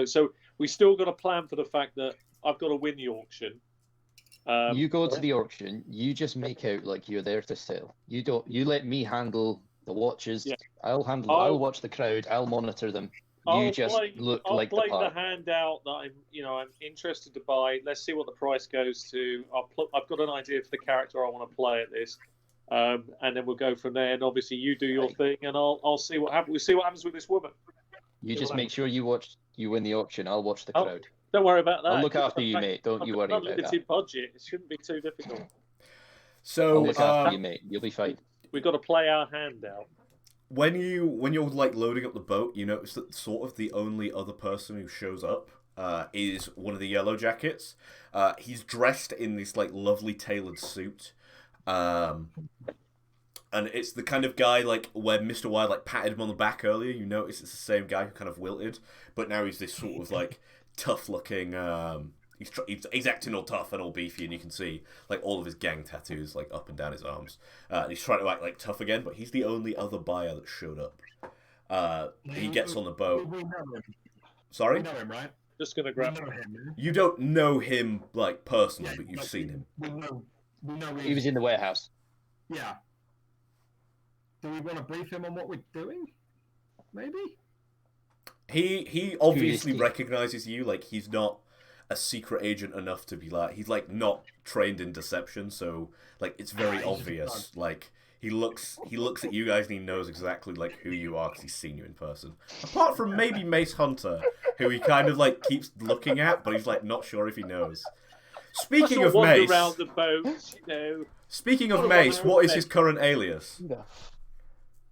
so we still got to plan for the fact that I've got to win the auction. You go to the auction. You just make out like you're there to sell. You don't. You let me handle the watches. Yeah. I'll watch the crowd. I'll monitor them. You just look like the part. I'll play the handout that I'm interested to buy. Let's see what the price goes to. I've got an idea for the character I want to play at this, and then we'll go from there. And obviously, you do your thing, and I'll see what happens. We'll see what happens with this woman. You just make sure you win the auction. I'll watch the crowd. Don't worry about that. I'll look after you, mate. Don't you worry about that. Unlimited budget. It shouldn't be too difficult. So I'll look after you, mate. You'll be fine. We've got to play our hand out. when you're like loading up the boat, you notice that sort of the only other person who shows up is one of the yellow jackets. He's dressed in this like lovely tailored suit. And it's the kind of guy like where Mr. Wild like patted him on the back earlier. You notice it's the same guy who kind of wilted, but now he's this sort of like tough looking. He's acting all tough and all beefy, and you can see like all of his gang tattoos like up and down his arms. And he's trying to act like tough again, but he's the only other buyer that showed up. He gets on the boat. We know him. Sorry? We know him, right? Just gonna We grab. know him. You don't know him like personally, but you've like, seen him. We know He was in the warehouse. Yeah. Do we want to brief him on what we're doing? Maybe? He obviously recognizes you. Like, he's not a secret agent enough to be like, he's like not trained in deception, so like it's very obvious. Like he looks at you guys and he knows exactly like who you are because he's seen you in person. Apart from maybe Mace Hunter, who he kind of like keeps looking at, but he's like not sure if he knows. Speaking of Mace, around the boat, you know. Speaking of Mace, what is his current alias?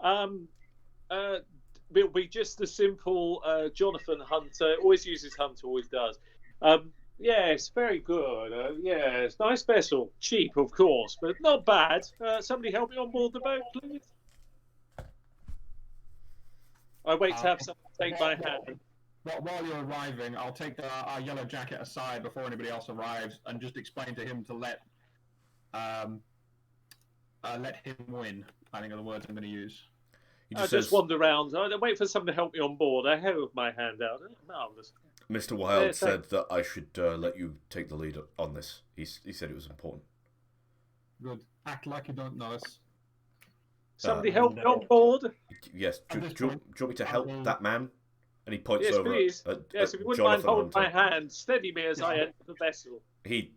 It'll be just a simple Jonathan Hunter. Always uses Hunter, always does. Yes, very good. Yes, nice vessel. Cheap, of course, but not bad. Somebody help me on board the boat, please. I wait to have someone take my hand. While you're arriving, I'll take our yellow jacket aside before anybody else arrives and just explain to him to let him win. I think are the words I'm going to use. I just wander around. I wait for someone to help me on board. I hold my hand out. Marvelous. Mr. Wilde Yeah, said that I should let you take the lead on this. He said it was important. Good. Act like you don't know us. Somebody help me on board. Yes. Do At this you point, want me to I help will- that man? And he points Yes, over please. at Yes, if you wouldn't mind Jonathan holding Hunter. my hand, steady me as I enter the vessel. He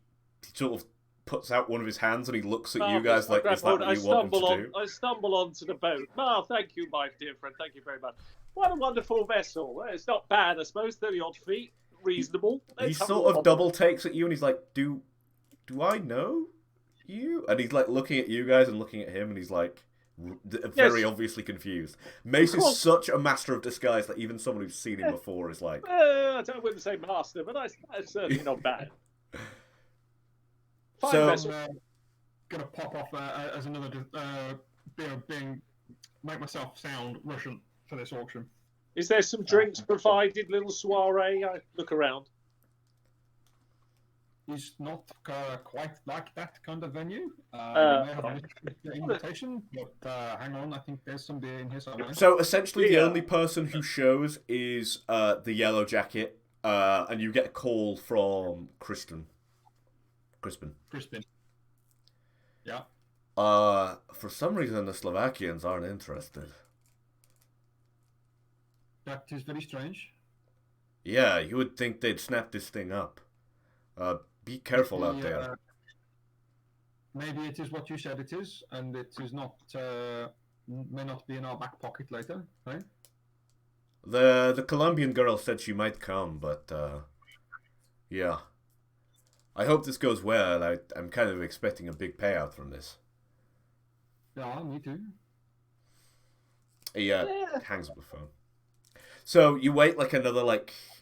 sort of puts out one of his hands and he looks at you Marvellous. guys like, I is that what you want him to do? I stumble onto the boat. Oh, thank you, my dear friend. Thank you very much. What a wonderful vessel. Well, it's not bad, I suppose. 30-odd feet. Reasonable. He Let's have a sort look. of double takes at you and he's like, do I know you? And he's like looking at you guys and looking at him and he's like very obviously confused. Mace is such a master of disguise that even someone who's seen him before is like... I wouldn't say master, but that's certainly not bad. Fine So- vessel. I'm gonna pop off as another make myself sound Russian for this auction. Is there some drinks provided? Little soiree? I look around. It's not quite like that kind of venue. You Uh, may have missed the invitation, but hang on, I think there's some beer in here somewhere. So essentially the Yeah. only person who shows is the yellow jacket and you get a call from Crispin. Crispin. Yeah. For some reason the Slovakians aren't interested. That is very strange. Yeah, you would think they'd snap this thing up. Be careful out there. Maybe it is what you said it is, and it is not. May not be in our back pocket later, right? The Colombian girl said she might come, but yeah. I hope this goes well. I'm kind of expecting a big payout from this. Yeah, me too. He hangs up the phone. So you wait like another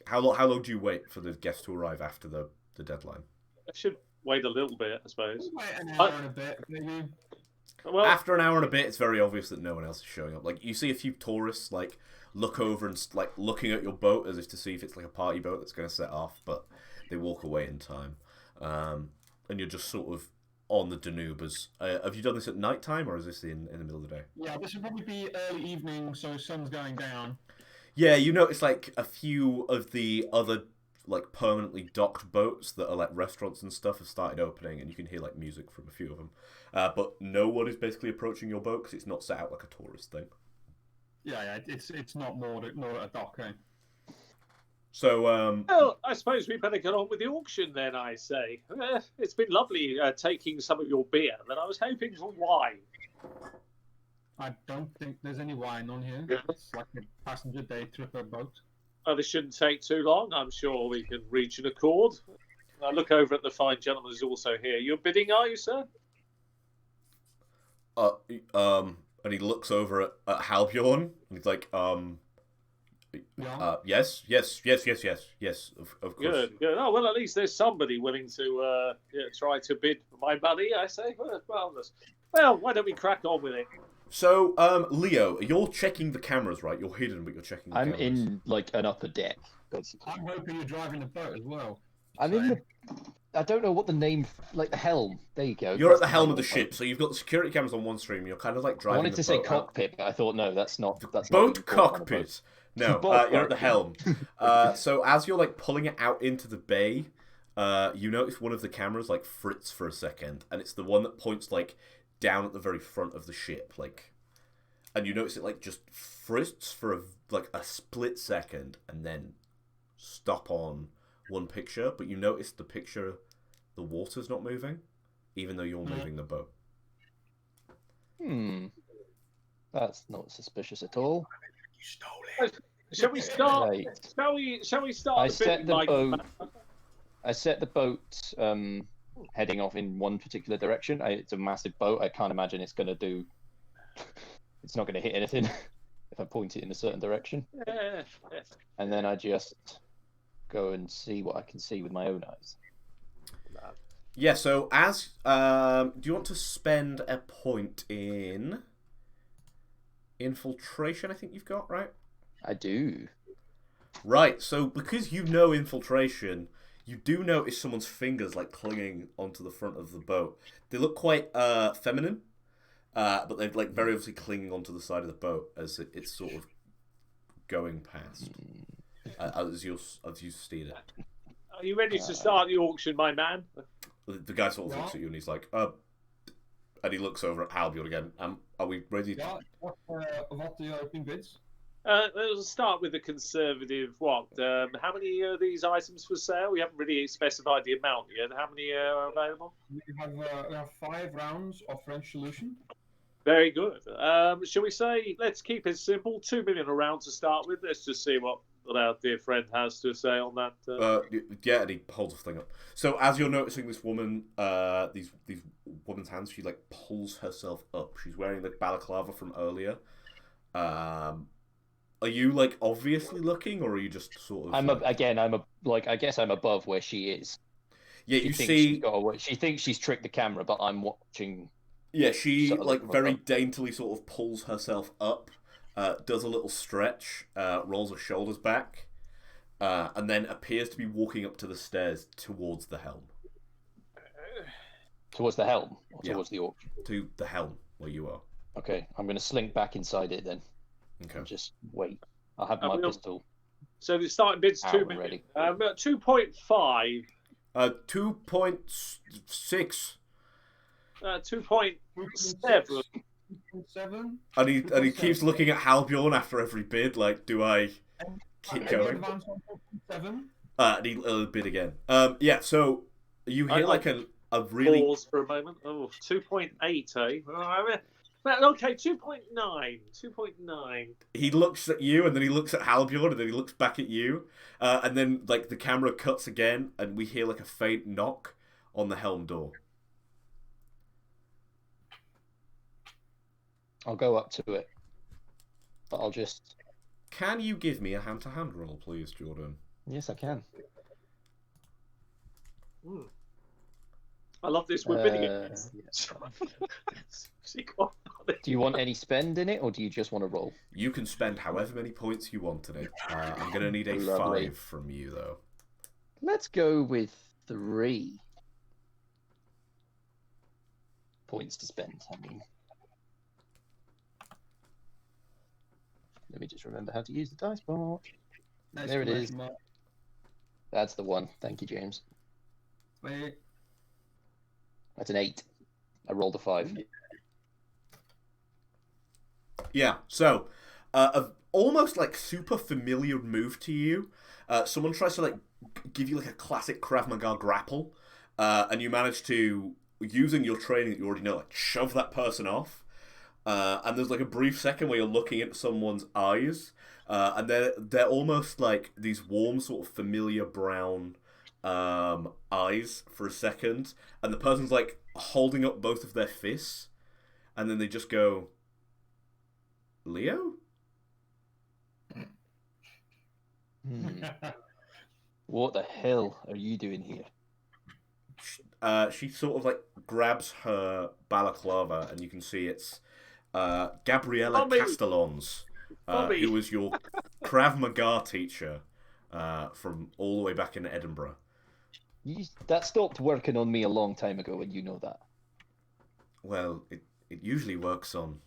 how long do you wait for the guest to arrive after the deadline? I should wait a little bit, I suppose. Wait an hour and a bit, maybe. Well, After an hour and a bit, it's very obvious that no one else is showing up. Like you see a few tourists look over and looking at your boat as if to see if it's like a party boat that's going to set off, but they walk away in time, and you're just sort of on the Danube. Have you done this at night time or is this in the middle of the day? Yeah, this would probably be early evening, so sun's going down. Yeah, you notice like a few of the other like permanently docked boats that are like restaurants and stuff have started opening, and you can hear like music from a few of them. But no one is basically approaching your boat because it's not set out like a tourist thing. Yeah, it's not moored at a dock, eh? So well, I suppose we better get on with the auction then, I say. It's been lovely taking some of your beer, but I was hoping for wine. I don't think there's any wine on here. It's like a passenger day trip boat. Oh, this shouldn't take too long. I'm sure we can reach an accord. I look over at the fine gentleman who's also here. You're bidding, are you, sir? and he looks over at Halbjorn, and he's like, Yeah. yes, of course. Good. Oh, well, at least there's somebody willing to try to bid for my money, I say. Well, why don't we crack on with it? So, Leo, you're checking the cameras, right? You're hidden, but you're checking the I'm cameras. in like an upper deck, basically. I'm hoping you're driving the boat as well. I'm in the. I don't know what the name, like the helm. There you go. You're at That's the helm of the name. ship, so you've got the security cameras on one stream. You're kind of like I driving. wanted the to say boat out. cockpit, but I thought no, that's not. That's not Boat what you call it on a boat. cockpit. No, Boat you're at the cockpit. helm. So as you're like pulling it out into the bay, you notice one of the cameras like fritz for a second, and it's the one that points like down at the very front of the ship, like, and you notice it like just fritz for a split second, and then stop on one picture. But you notice the picture, the water's not moving, even though you're moving the boat. That's not suspicious at all. Shall we start? Right. Shall we start? I the set bidding the like boat. I set the boat heading off in one particular direction. It's a massive boat. I can't imagine it's going to do. It's not going to hit anything if I point it in a certain direction. Yeah. And then I just go and see what I can see with my own eyes. Yeah, so as do you want to spend a point in infiltration? I think you've got, right? I do. Right, so because you know infiltration, you do notice someone's fingers like clinging onto the front of the boat. They look quite feminine, but they're like very obviously clinging onto the side of the boat as it's sort of going past. as you steal it. Are you ready to start the auction, my man? The guy sort of looks at you and he's like, and he looks over at Halbjord again. Are we ready? Yeah, what are your opening bids? Let's start with the conservative. What? How many of these items for sale? We haven't really specified the amount yet. How many are available? We have 5 rounds of French solution. Very good. Shall we say, let's keep it simple, 2 million a round to start with. Let's just see what our dear friend has to say on that. Yeah, and he holds the thing up. So as you're noticing this woman, these woman's hands, she like pulls herself up. She's wearing the balaclava from earlier. Are you like obviously looking, or are you just sort of? I guess I'm above where she is. Yeah, you see. She thinks she's tricked the camera, but I'm watching. Yeah, she sort of like very daintily sort of pulls herself up, does a little stretch, rolls her shoulders back, and then appears to be walking up to the stairs towards the helm. Towards the helm, or Yeah. towards the auction. To the helm where you are. Okay, I'm going to slink back inside it then. Okay. And just wait. I'll have my pistol. So the starting bid's 2 million. Ready. 2.5. 2.6. 2.7. 7. And he keeps looking at Halbjorn after every bid. Like, do I keep going? Advance on 7. And he bid again. Yeah. So you hear like a really Pause for a moment. Oh, 2.8, eh? Okay, 2.9. 2.9. He looks at you, and then he looks at Halbjorn, and then he looks back at you, and then like the camera cuts again, and we hear like a faint knock on the helm door. I'll go up to it, but I'll just. Can you give me a hand-to-hand roll, please, Jordan? Yes, I can. I love this. We're bidding it. Do you want any spend in it, or do you just want to roll? You can spend however many points you want today. I'm going to need a Lovely. 5 from you, though. Let's go with 3 points to spend. I mean, let me just remember how to use the dice board. There it is. That's the one. Thank you, James. Wait. That's an 8. I rolled a 5. Yeah, so, almost like super familiar move to you. Someone tries to like give you like a classic Krav Maga grapple, and you manage to, using your training that you already know, like shove that person off. And there's like a brief second where you're looking at someone's eyes, and they're almost like these warm, sort of familiar brown eyes for a second, and the person's like holding up both of their fists, and then they just go, Leo? What the hell are you doing here? She sort of like grabs her balaclava, and you can see it's Gabriella Castellons, who was your Krav Maga teacher from all the way back in Edinburgh. That stopped working on me a long time ago, and you know that. Well, it usually works on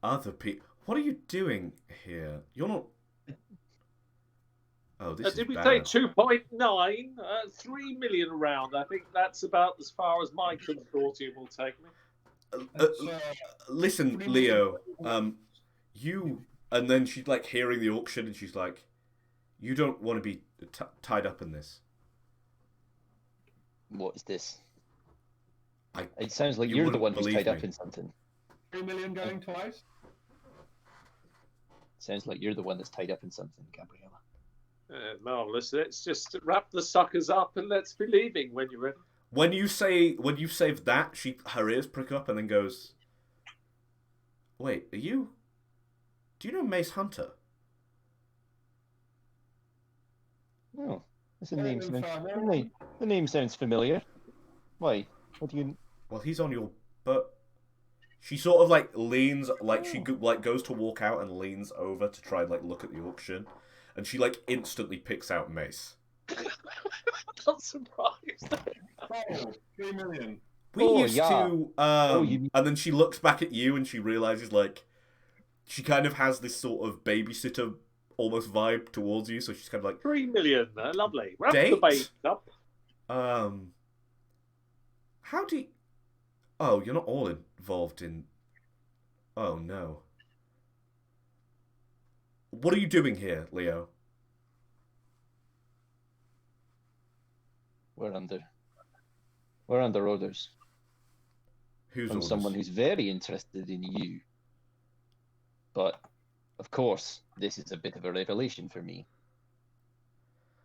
other people. What are you doing here? You're not. Oh, this is did we bad. say 2.9? 3 million round. I think that's about as far as my consortium will take me. Listen, Leo. You. And then she's like hearing the auction, and she's like, "You don't want to be tied up in this." What is this? It sounds like you're the one who's tied up in something. 3 million going twice. Sounds like you're the one that's tied up in something, Gabriella. Marvelous. Let's just wrap the suckers up and let's be leaving when you're ready. When you say that, her ears prick up and then goes, "Wait, are you? Do you know Mace Hunter?" Oh, that's a name. The name sounds familiar. Why? What do you? Well, he's on your butt. She sort of like leans, like she like goes to walk out and leans over to try and like look at the auction, and she like instantly picks out Mace. Not surprised. 3 million. We used to, and then she looks back at you and she realizes like she kind of has this sort of babysitter almost vibe towards you. So she's kind of like 3 million. Lovely. Wrap Date? the baby up. How do you... Oh, you're not all involved in... Oh, no. What are you doing here, Leo? We're under orders Who's from orders? someone who's very interested in you. But, of course, this is a bit of a revelation for me.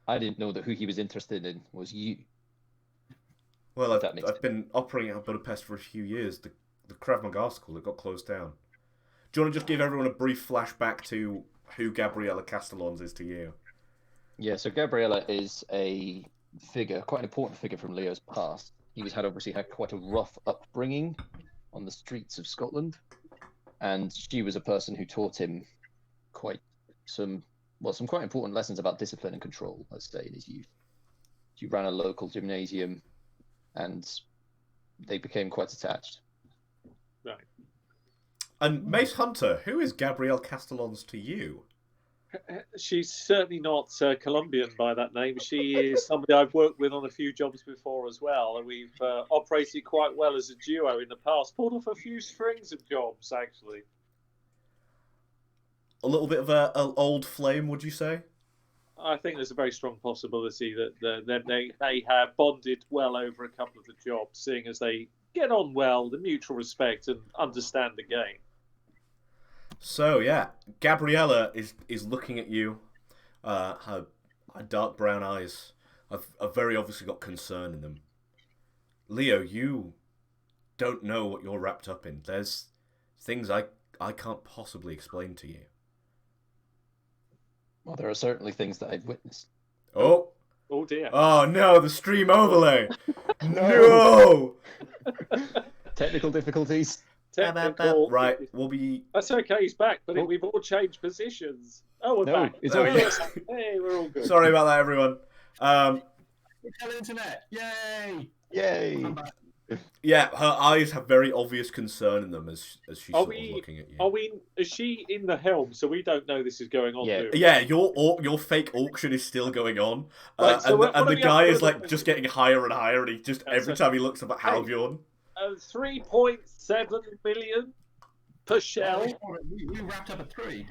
I didn't know that who he was interested in was you. Well, If that makes I've been operating out of Budapest for a few years. The Krav Maga school, that got closed down. Do you want to just give everyone a brief flashback to who Gabriella Castellons is to you? Yeah, so Gabriella is a figure, quite an important figure from Leo's past. He obviously had quite a rough upbringing on the streets of Scotland, and she was a person who taught him some quite important lessons about discipline and control, let's say, in his youth. She ran a local gymnasium, and they became quite attached. Right. And Mace Hunter, who is Gabrielle Castellons to you? She's certainly not Colombian by that name. She is somebody I've worked with on a few jobs before as well, and we've operated quite well as a duo in the past. Pulled off a few strings of jobs, actually. A little bit of an old flame, would you say? I think there's a very strong possibility that they have bonded well over a couple of the jobs, seeing as they get on well, the mutual respect, and understand the game. So yeah, Gabriella is looking at you. Her dark brown eyes have very obviously got concern in them. Leo, you don't know what you're wrapped up in. There's things I can't possibly explain to you. Well, there are certainly things that I've witnessed. Oh. Oh dear. Oh no, the stream overlay. No. Technical difficulties. Technical. Right, we'll be... That's okay, he's back, but we've all changed positions. Oh, we're back. It's There we okay. go. Hey, we're all good. Sorry about that, everyone. Internet! Yay! Yay! I'm back. Yeah, her eyes have very obvious concern in them as she's Are sort we- of looking at you. Is she in the helm, so we don't know this is going on? Yeah. do we? Yeah, your fake auction is still going on, Right, so what and are the we guy up is to? like just getting higher and higher, and he just every time he looks up at Halbjorn. 3.7 million per shell. We wrapped up at 3.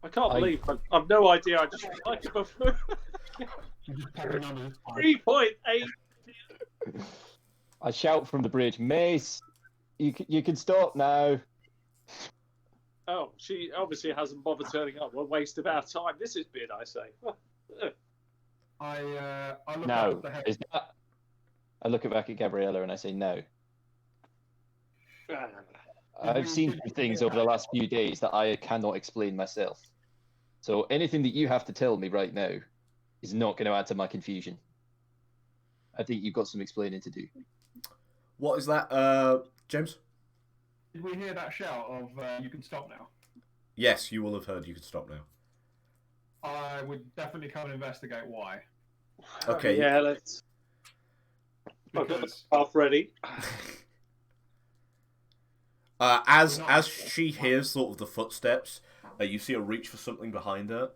I can't believe I've no idea. I just like it before. We just packed the numbers. 3.8. I shout from the bridge, Mace, you can stop now. Oh, she obviously hasn't bothered turning up. What a waste of our time. This is bid, I say. I look No. up the head. Is that... I look back at Gabriella and I say no. I've seen some things over the last few days that I cannot explain myself. So anything that you have to tell me right now is not going to add to my confusion. I think you've got some explaining to do. What is that, James? Did we hear that shout of you can stop now? Yes, you will have heard. You can stop now. I would definitely come and investigate why. Okay. Yeah, let's. I've got the Because stuff ready. As she hears sort of the footsteps, you see her reach for something behind her,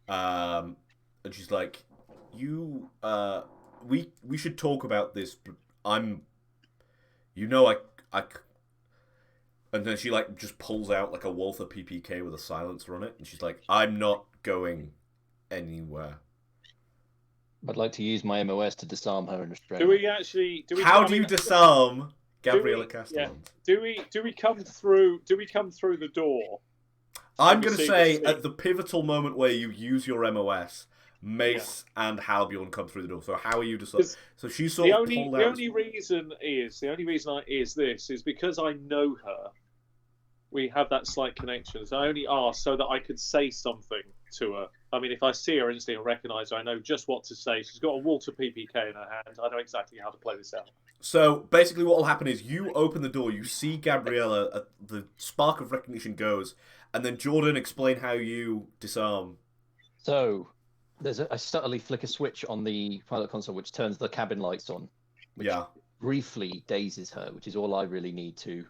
and she's like, "You, we should talk about this. But I, and then she like just pulls out like a Walther PPK with a silencer on it, and she's like, "I'm not going anywhere." I'd like to use my MOS to disarm her and restrain Do her. we actually? How do you disarm Gabriella Castellans? Do we come through? Do we come through the door? I'm we going to see say the at the pivotal moment where you use your MOS, Mace and Halbjorn come through the door. So how are you deciding? So she's sort The of only pulled the out. only reason is this is because I know her. We have that slight connection. So I only asked so that I could say something to her. I mean, if I see her instantly and recognise her, I know just what to say. She's got a Walter PPK in her hand. I know exactly how to play this out. So basically, what will happen is you open the door, you see Gabriella, the spark of recognition goes, and then Jordan, explain how you disarm. So, I subtly flick a switch on the pilot console which turns the cabin lights on. Which Yeah. briefly dazes her, which is all I really need to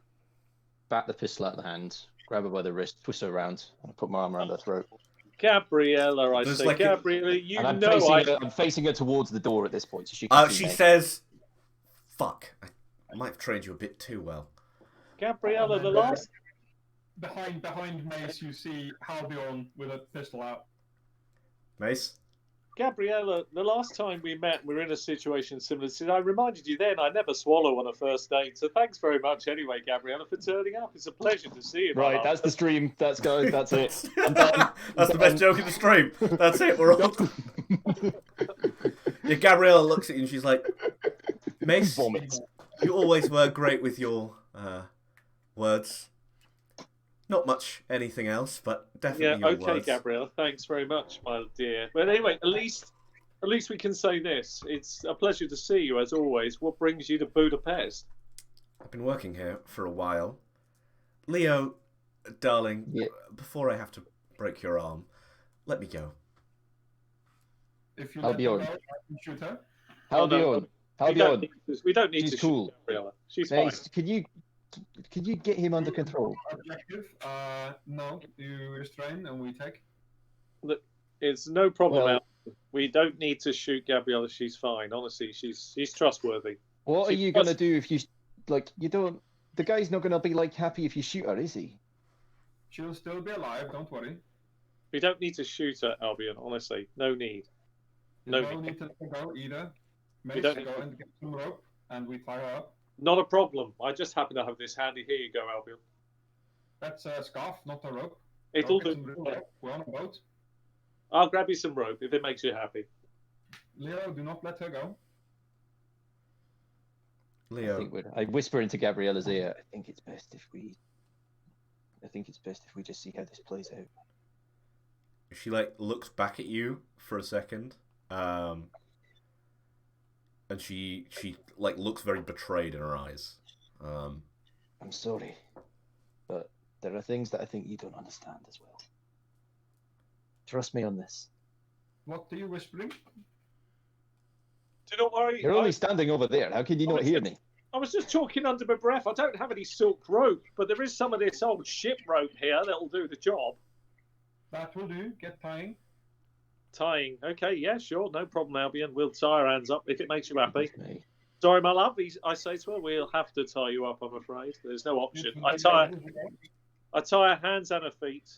bat the pistol out of the hand, grab her by the wrist, twist her around, and put my arm around her throat. Gabriella, I There's say, like Gabriella, you And I'm know I'm facing her towards the door at this point, so she can see She me. says, "Fuck, I might have trained you a bit too well." Gabriella, the last... Behind Mace, you see Halbjorn with a pistol out. Mace? Gabriella, the last time we met, we were in a situation similar to... I reminded you then I never swallow on a first date, so thanks very much anyway, Gabriella, for turning up. It's a pleasure to see you. Right, that's the stream. That's it. That's the best joke in the stream. That's it, we're all... Yeah, Gabriella looks at you and she's like, "Mace, Vomit. you always were great with your words. Not much anything else, but definitely your okay, words." Gabriella, thanks very much, my dear. But anyway, at least we can say this. It's a pleasure to see you, as always. What brings you to Budapest? I've been working here for a while. Leo, darling, before I have to break your arm, let me go. If you Halbjorn. let her go, I can shoot her. Halbjorn. Halbjorn. We don't need She's to cool. shoot Gabriella. She's Mace, fine. Can you get him under control? Objective, no, you restrain and we take. Look, it's no problem. Well- Al. We don't need to shoot Gabriella. She's fine. Honestly, she's trustworthy. What are She you gonna must- do if you you don't? The guy's not gonna be happy if you shoot her, is he? She'll still be alive, don't worry. We don't need to shoot her, Albion. Honestly, no need. No You don't need. need to go either. Mace, don't- go and get some rope and we tie her up. Not a problem. I just happen to have this handy. Here you go, Albion. That's a scarf, not a rope. It'll Go do. get some rope. We're on a boat. I'll grab you some rope if it makes you happy. Leo, do not let her go. Leo, I whisper into Gabriella's ear. I think it's best if we just see how this plays out. she looks back at you for a second, and she looks very betrayed in her eyes. I'm sorry, but there are things that I think you don't understand as well. Trust me on this. What are you whispering? Do not worry. You're only standing over there. How can you not hear me? I was just talking under my breath. I don't have any silk rope, but there is some of this old ship rope here that'll do the job. That will do. Get tying. Tying. Okay, yeah, sure. No problem, Albion. We'll tie our hands up if it makes you happy. Me. Sorry, my love. I say to her, we'll have to tie you up, I'm afraid. There's no option. You I can tie get her. I tie her hands and her feet.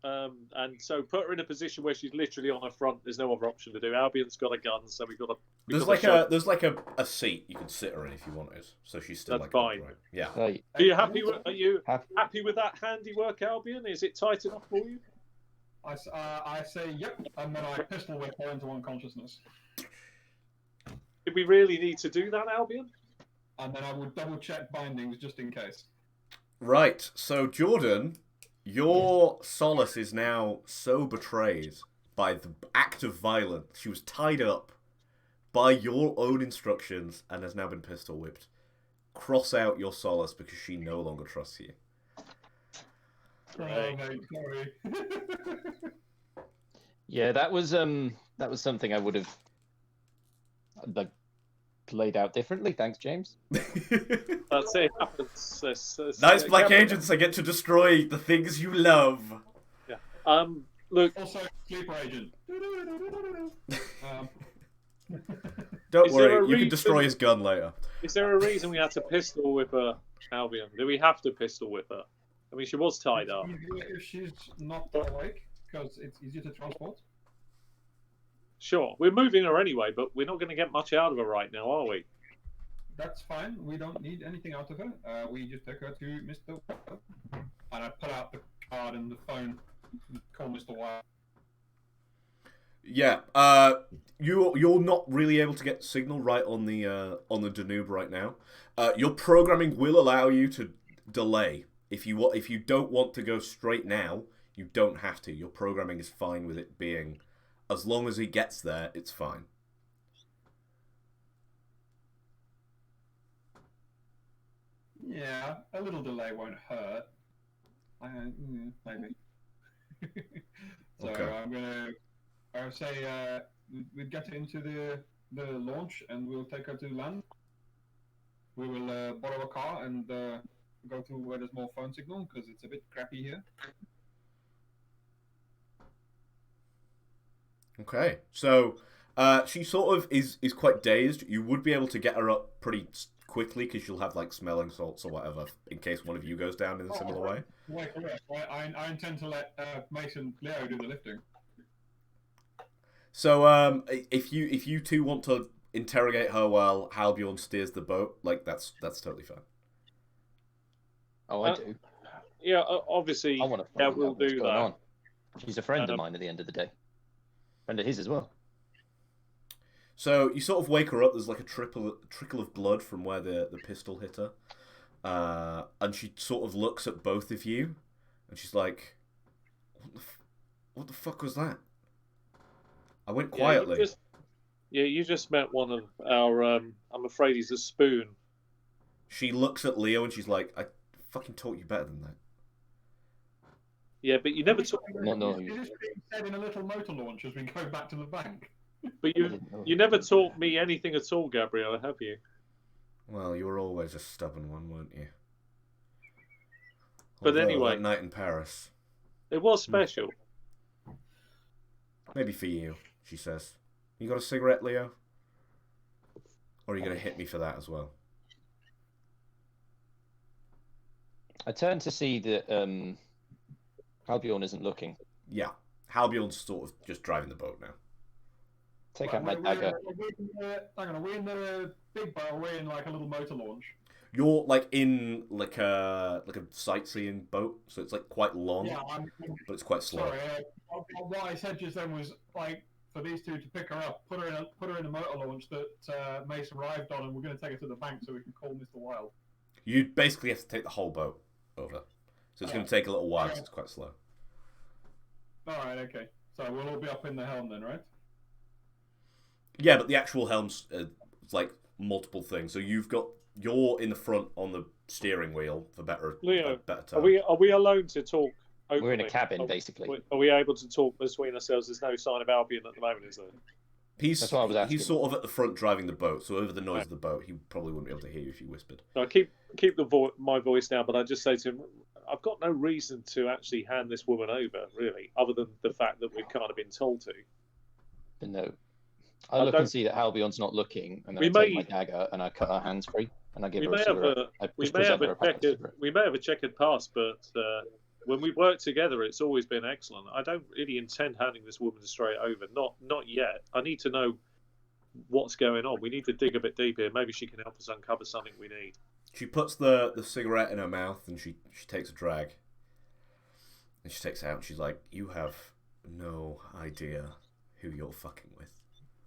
And so put her in a position where she's literally on her front. There's no other option to do. Albion's got a gun, so we've got to... There's a seat you could sit her in if you wanted, so she's still That's fine. upright. Yeah. Right. Are you happy with, Happy. happy with that handiwork, Albion? Is it tight enough for you? I say yep, and then I pistol whip her into unconsciousness. Did we really need to do that, Albion? And then I would double check bindings just in case. Right. So Jordan, your solace is now so betrayed by the act of violence. She was tied up by your own instructions and has now been pistol whipped. Cross out your solace because she no longer trusts you. Right. Oh, mate, sorry. Yeah, that was something I would have laid out differently. Thanks, James. That's it. Happens. Nice black agents. I get to destroy the things you love. Yeah. Look. Also, sleeper agent. Don't Is there worry, a you can reason- destroy his gun later. Is there a reason we had to pistol whip her, Albion? Do we have to pistol whip her? I mean, she was tied up. If she's not awake, because it's easier to transport. Sure. We're moving her anyway, but we're not going to get much out of her right now, are we? That's fine. We don't need anything out of her. We just take her to Mr. Wilder. And I pull out the card and the phone and call Mr. Wilder. Yeah, you're not really able to get signal right on the Danube right now. Your programming will allow you to delay. If you don't want to go straight now, you don't have to. Your programming is fine with it being, as long as he gets there, it's fine. Yeah, a little delay won't hurt. Maybe. So Okay. I would say we'd get into the launch and we'll take her to land. We will borrow a car and go to where there's more phone signal because it's a bit crappy here. Okay, so she sort of is quite dazed. You would be able to get her up pretty quickly because she'll have like smelling salts or whatever in case one of you goes down in a similar way. Wait, I intend to let Mason Leo do the lifting. So if you two want to interrogate her while Halbjorn steers the boat, like that's totally fine. Oh, I do. Yeah, obviously, I want to yeah, find we'll out what's do going that. on. She's a friend of mine at the end of the day. Friend of his as well. So you sort of wake her up. There's like a trickle of blood from where the pistol hit her, and she sort of looks at both of you, and she's like, "What the fuck was that?" I went quietly. You just met one of our. I'm afraid he's a spoon. She looks at Leo and she's like, "I fucking taught you better than that." Yeah, but you never talk. No. Is this being said in a little motor launch as we go back to the bank? But you never taught me anything at all, Gabriella, have you? Well, you were always a stubborn one, weren't you? But anyway, that night in Paris. It was special. Maybe for you, she says. You got a cigarette, Leo? Or are you going to hit me for that as well? I turn to see that Albion isn't looking. Yeah. Halbjorn's sort of just driving the boat now. Take out my dagger. Hang on, are we in the big boat or are we in like a little motor launch? You're like in like a sightseeing boat, so it's like quite long, but it's quite slow. Sorry, what I said just then was like for these two to pick her up, put her in a motor launch that Mace arrived on, and we're going to take her to the bank so we can call Mr. Wild. You basically have to take the whole boat over, so it's going to take a little while because it's quite slow. All right, okay. So we'll all be up in the helm then, right? Yeah, but the actual helm's like multiple things. So you're in the front on the steering wheel for better time. Are we alone to talk openly? We're in a cabin, basically. Are we able to talk between ourselves? There's no sign of Albion at the moment, is there? That's what I was asking. He's sort of at the front driving the boat, so over the noise of the boat, he probably wouldn't be able to hear you if you whispered. I keep my voice down, but I just say to him, I've got no reason to actually hand this woman over, really, other than the fact that we've kind of been told to. But no. I look and see that Halbion's not looking, and then I take my dagger and I cut her hands free, and I give her a cigarette. We may have a checkered past, but when we work together, it's always been excellent. I don't really intend handing this woman straight over. Not yet. I need to know what's going on. We need to dig a bit deeper. Maybe she can help us uncover something we need. She puts the cigarette in her mouth and she takes a drag. And she takes it out and she's like, "You have no idea who you're fucking with."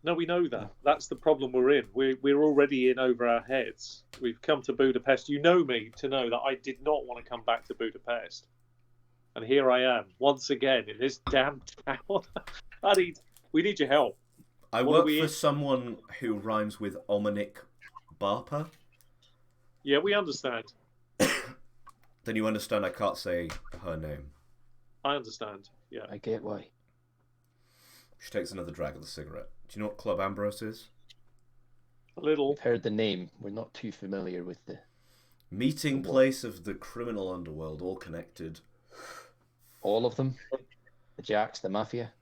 No, we know that. That's the problem we're in. We're already in over our heads. We've come to Budapest. You know me to know that I did not want to come back to Budapest. And here I am, once again, in this damn town. We need your help. I work for someone who rhymes with Omanik Barper. Yeah, we understand. Then you understand I can't say her name. I understand, yeah. I get why. She takes another drag of the cigarette. Do you know what Club Ambrose is? A little. I've heard the name. We're not too familiar with the... Meeting place of the criminal underworld, all connected. All of them? The Jacks, the Mafia?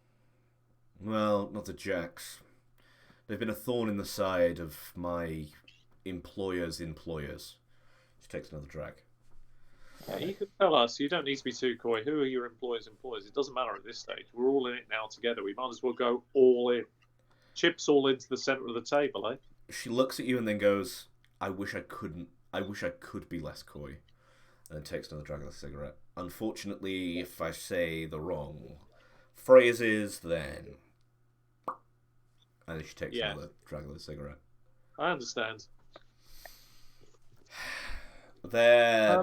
Well, not the Jacks. They've been a thorn in the side of my employer's employers. She takes another drag. Yeah, you can tell us. You don't need to be too coy. Who are your employers' employers? It doesn't matter at this stage. We're all in it now together. We might as well go all in. Chips all into the centre of the table, eh? She looks at you and then goes, I wish I could be less coy. And then takes another drag of the cigarette. Unfortunately, if I say the wrong phrases, then... And then she takes another drag of the cigarette. I understand. They're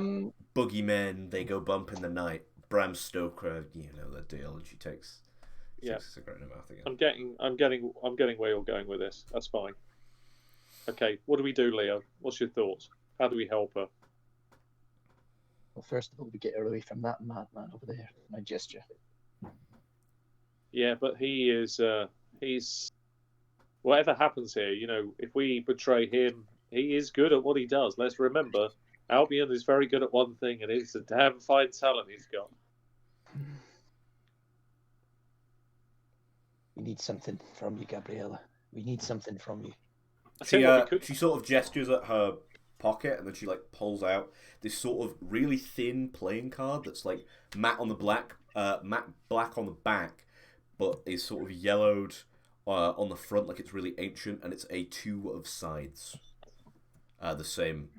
boogeymen. They go bump in the night. Bram Stoker, you know the deal. And she takes a cigarette in her mouth again. I'm getting where you're going with this. That's fine. Okay, what do we do, Leo? What's your thoughts? How do we help her? Well, first of all, we get her away from that madman over there. My gesture. Yeah, but he's whatever happens here, you know, if we betray him, he is good at what he does. Let's remember, Albion is very good at one thing, and it's a damn fine talent he's got. We need something from you, Gabriella. We need something from you. She sort of gestures at her pocket, and then she like pulls out this sort of really thin playing card that's like matte black on the back, but is sort of yellowed on the front, like it's really ancient, and it's a 2 of sides, the same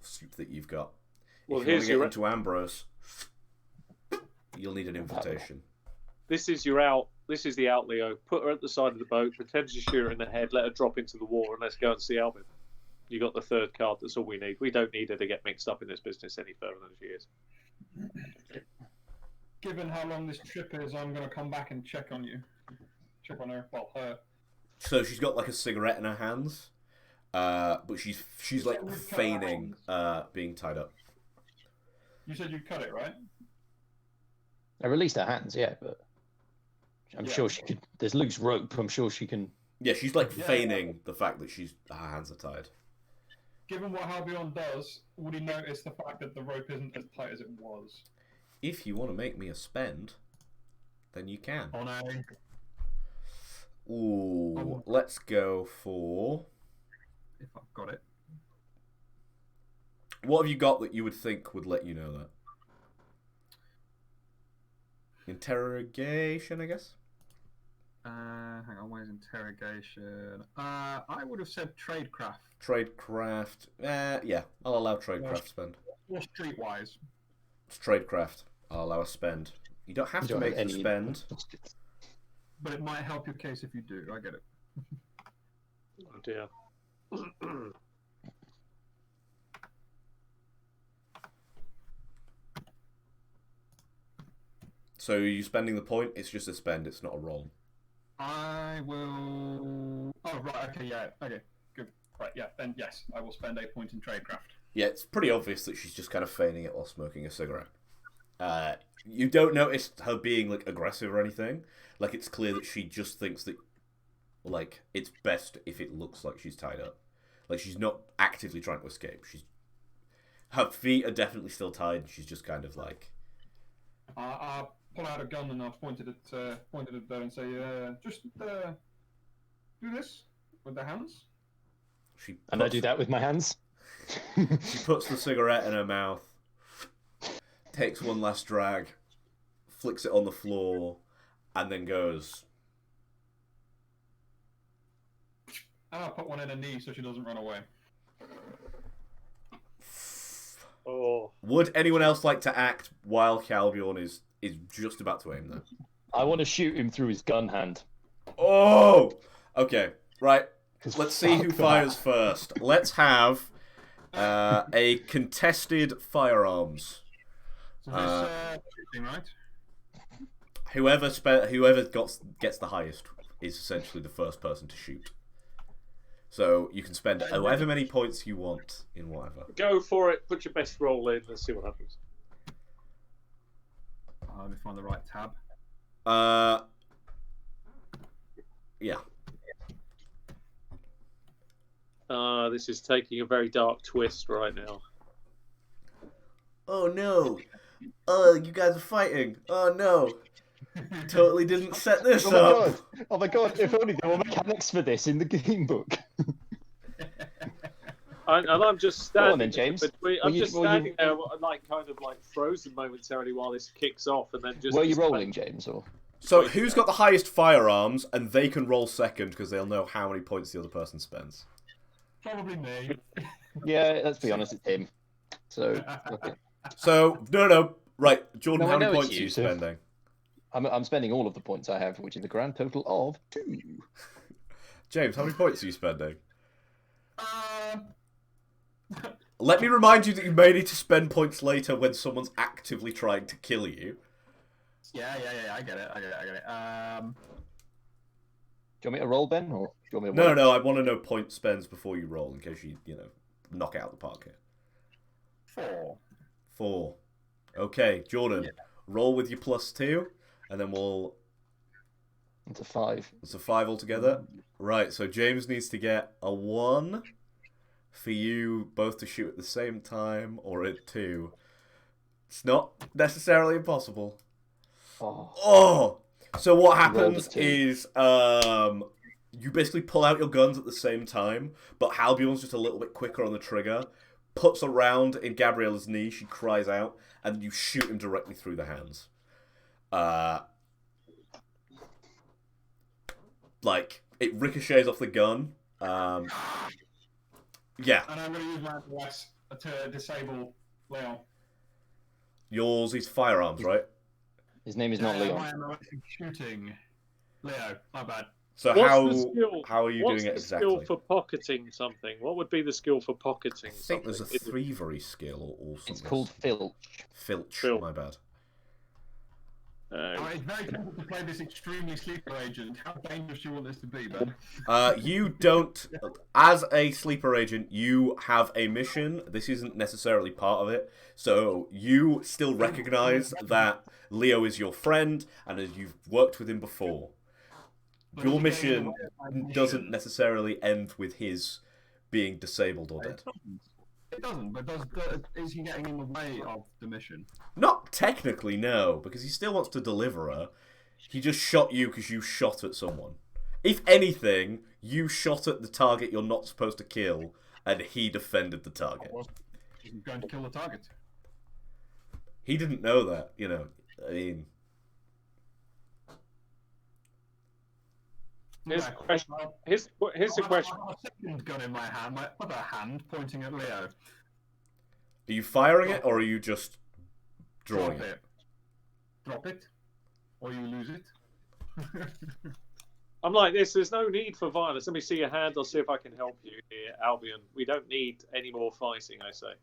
suit that you've got. Well, if you want here's to get your into Ambrose, you'll need an invitation. This is your out. This is the out, Leo. Put her at the side of the boat, pretend to shoot her in the head, let her drop into the water, and let's go and see Albion. You got the third card. That's all we need. We don't need her to get mixed up in this business any further than she is. Given how long this trip is, I'm going to come back and check on you. Check on her. Well, her. So she's got like a cigarette in her hands, but she's like feigning being tied up. You said you cut it, right? I released her hands, yeah, but I'm sure she could. There's loose rope. I'm sure she can. Yeah, she's like feigning the fact that her hands are tied. Given what Albion does, would he notice the fact that the rope isn't as tight as it was? If you want to make me a spend, then you can. On a... Ooh, let's go for... If I've got it. What have you got that you would think would let you know that? Interrogation, I guess? Hang on, where's interrogation? I would have said tradecraft. Tradecraft. Yeah, I'll allow tradecraft spend. Or streetwise. It's tradecraft. I'll allow a spend. You don't have to make the spend. But it might help your case if you do. I get it. Oh dear. So are you spending the point? It's just a spend. It's not a roll. I will... Oh, right. Okay, yeah. Okay, good. Right, yeah. Then, yes, I will spend a point in tradecraft. Yeah, it's pretty obvious that she's just kind of feigning it while smoking a cigarette. You don't notice her being like aggressive or anything. Like it's clear that she just thinks that like it's best if it looks like she's tied up. Like she's not actively trying to escape. Her feet are definitely still tied. And she's just kind of like. I'll pull out a gun and I'll point it at her and say, just do this with the hands. And I do that with my hands. She puts the cigarette in her mouth, takes one last drag, flicks it on the floor, and then goes. And I'll put one in her knee so she doesn't run away. Oh. Would anyone else like to act while Calbion is just about to aim there? I want to shoot him through his gun hand. Oh! Okay, right. Let's see who fires first. Let's have a contested firearms. So this shooting, right? Whoever gets the highest is essentially the first person to shoot. So you can spend however many points you want in whatever. Go for it. Put your best roll in. Let's see what happens. Let me find the right tab. Yeah. This is taking a very dark twist right now. Oh no! Oh, you guys are fighting! Oh no! Totally didn't set this up. Oh my god! If only there were mechanics for this in the game book. I'm just standing. Go on then, James. I'm just standing there, like kind of like frozen momentarily while this kicks off, and then just. Were you rolling, James, or? So who's got the highest firearms, and they can roll second because they'll know how many points the other person spends. Probably me. Yeah, let's be honest, it's him. So. Okay. So no, right, Jordan, No, how I many know points it's are you you, so- spending? I'm spending all of the points I have, which is the grand total of 2. James, how many points are you spending? Uh, Let me remind you that you may need to spend points later when someone's actively trying to kill you. yeah, I get it. Do you want me to roll, Ben, or do you want me to? No, I want to know point spends before you roll in case you knock it out of the park here. 4. Okay, Jordan, roll with your +2, and then we'll. It's a 5. It's a 5 altogether. Right, so James needs to get a 1, for you both to shoot at the same time or at two. It's not necessarily impossible. Oh! So what happens is you basically pull out your guns at the same time, but Halbjorn's just a little bit quicker on the trigger, puts a round in Gabriella's knee, she cries out, and you shoot him directly through the hands. Like, it ricochets off the gun. Yeah. And I'm going to use my advice to disable Leon. Yours is firearms, right? His name is not Leon. I am shooting Leo. My bad. So how are you doing it exactly? What's the skill for pocketing something? What would be the skill for pocketing something? I think there's a thievery skill or something. It's called filch. Filch, my bad. It's very difficult to play this extremely sleeper agent. How dangerous do you want this to be, Ben? You don't... As a sleeper agent, you have a mission. This isn't necessarily part of it. So you still recognize that Leo is your friend, and as you've worked with him before. Your mission doesn't necessarily end with his being disabled or dead. It doesn't, but is he getting in the way of the mission? Not technically, no, because he still wants to deliver her. He just shot you because you shot at someone. If anything, you shot at the target you're not supposed to kill, and he defended the target. He's going to kill the target. He didn't know that, you know. I mean... Here's a question. Here's a question. I've got a second gun in my hand, my other hand pointing at Leo. Are you firing it, or are you just drawing it? Drop it, or you lose it. I'm like this. There's no need for violence. Let me see your hand. I'll see if I can help you here, Albion. We don't need any more fighting, I say.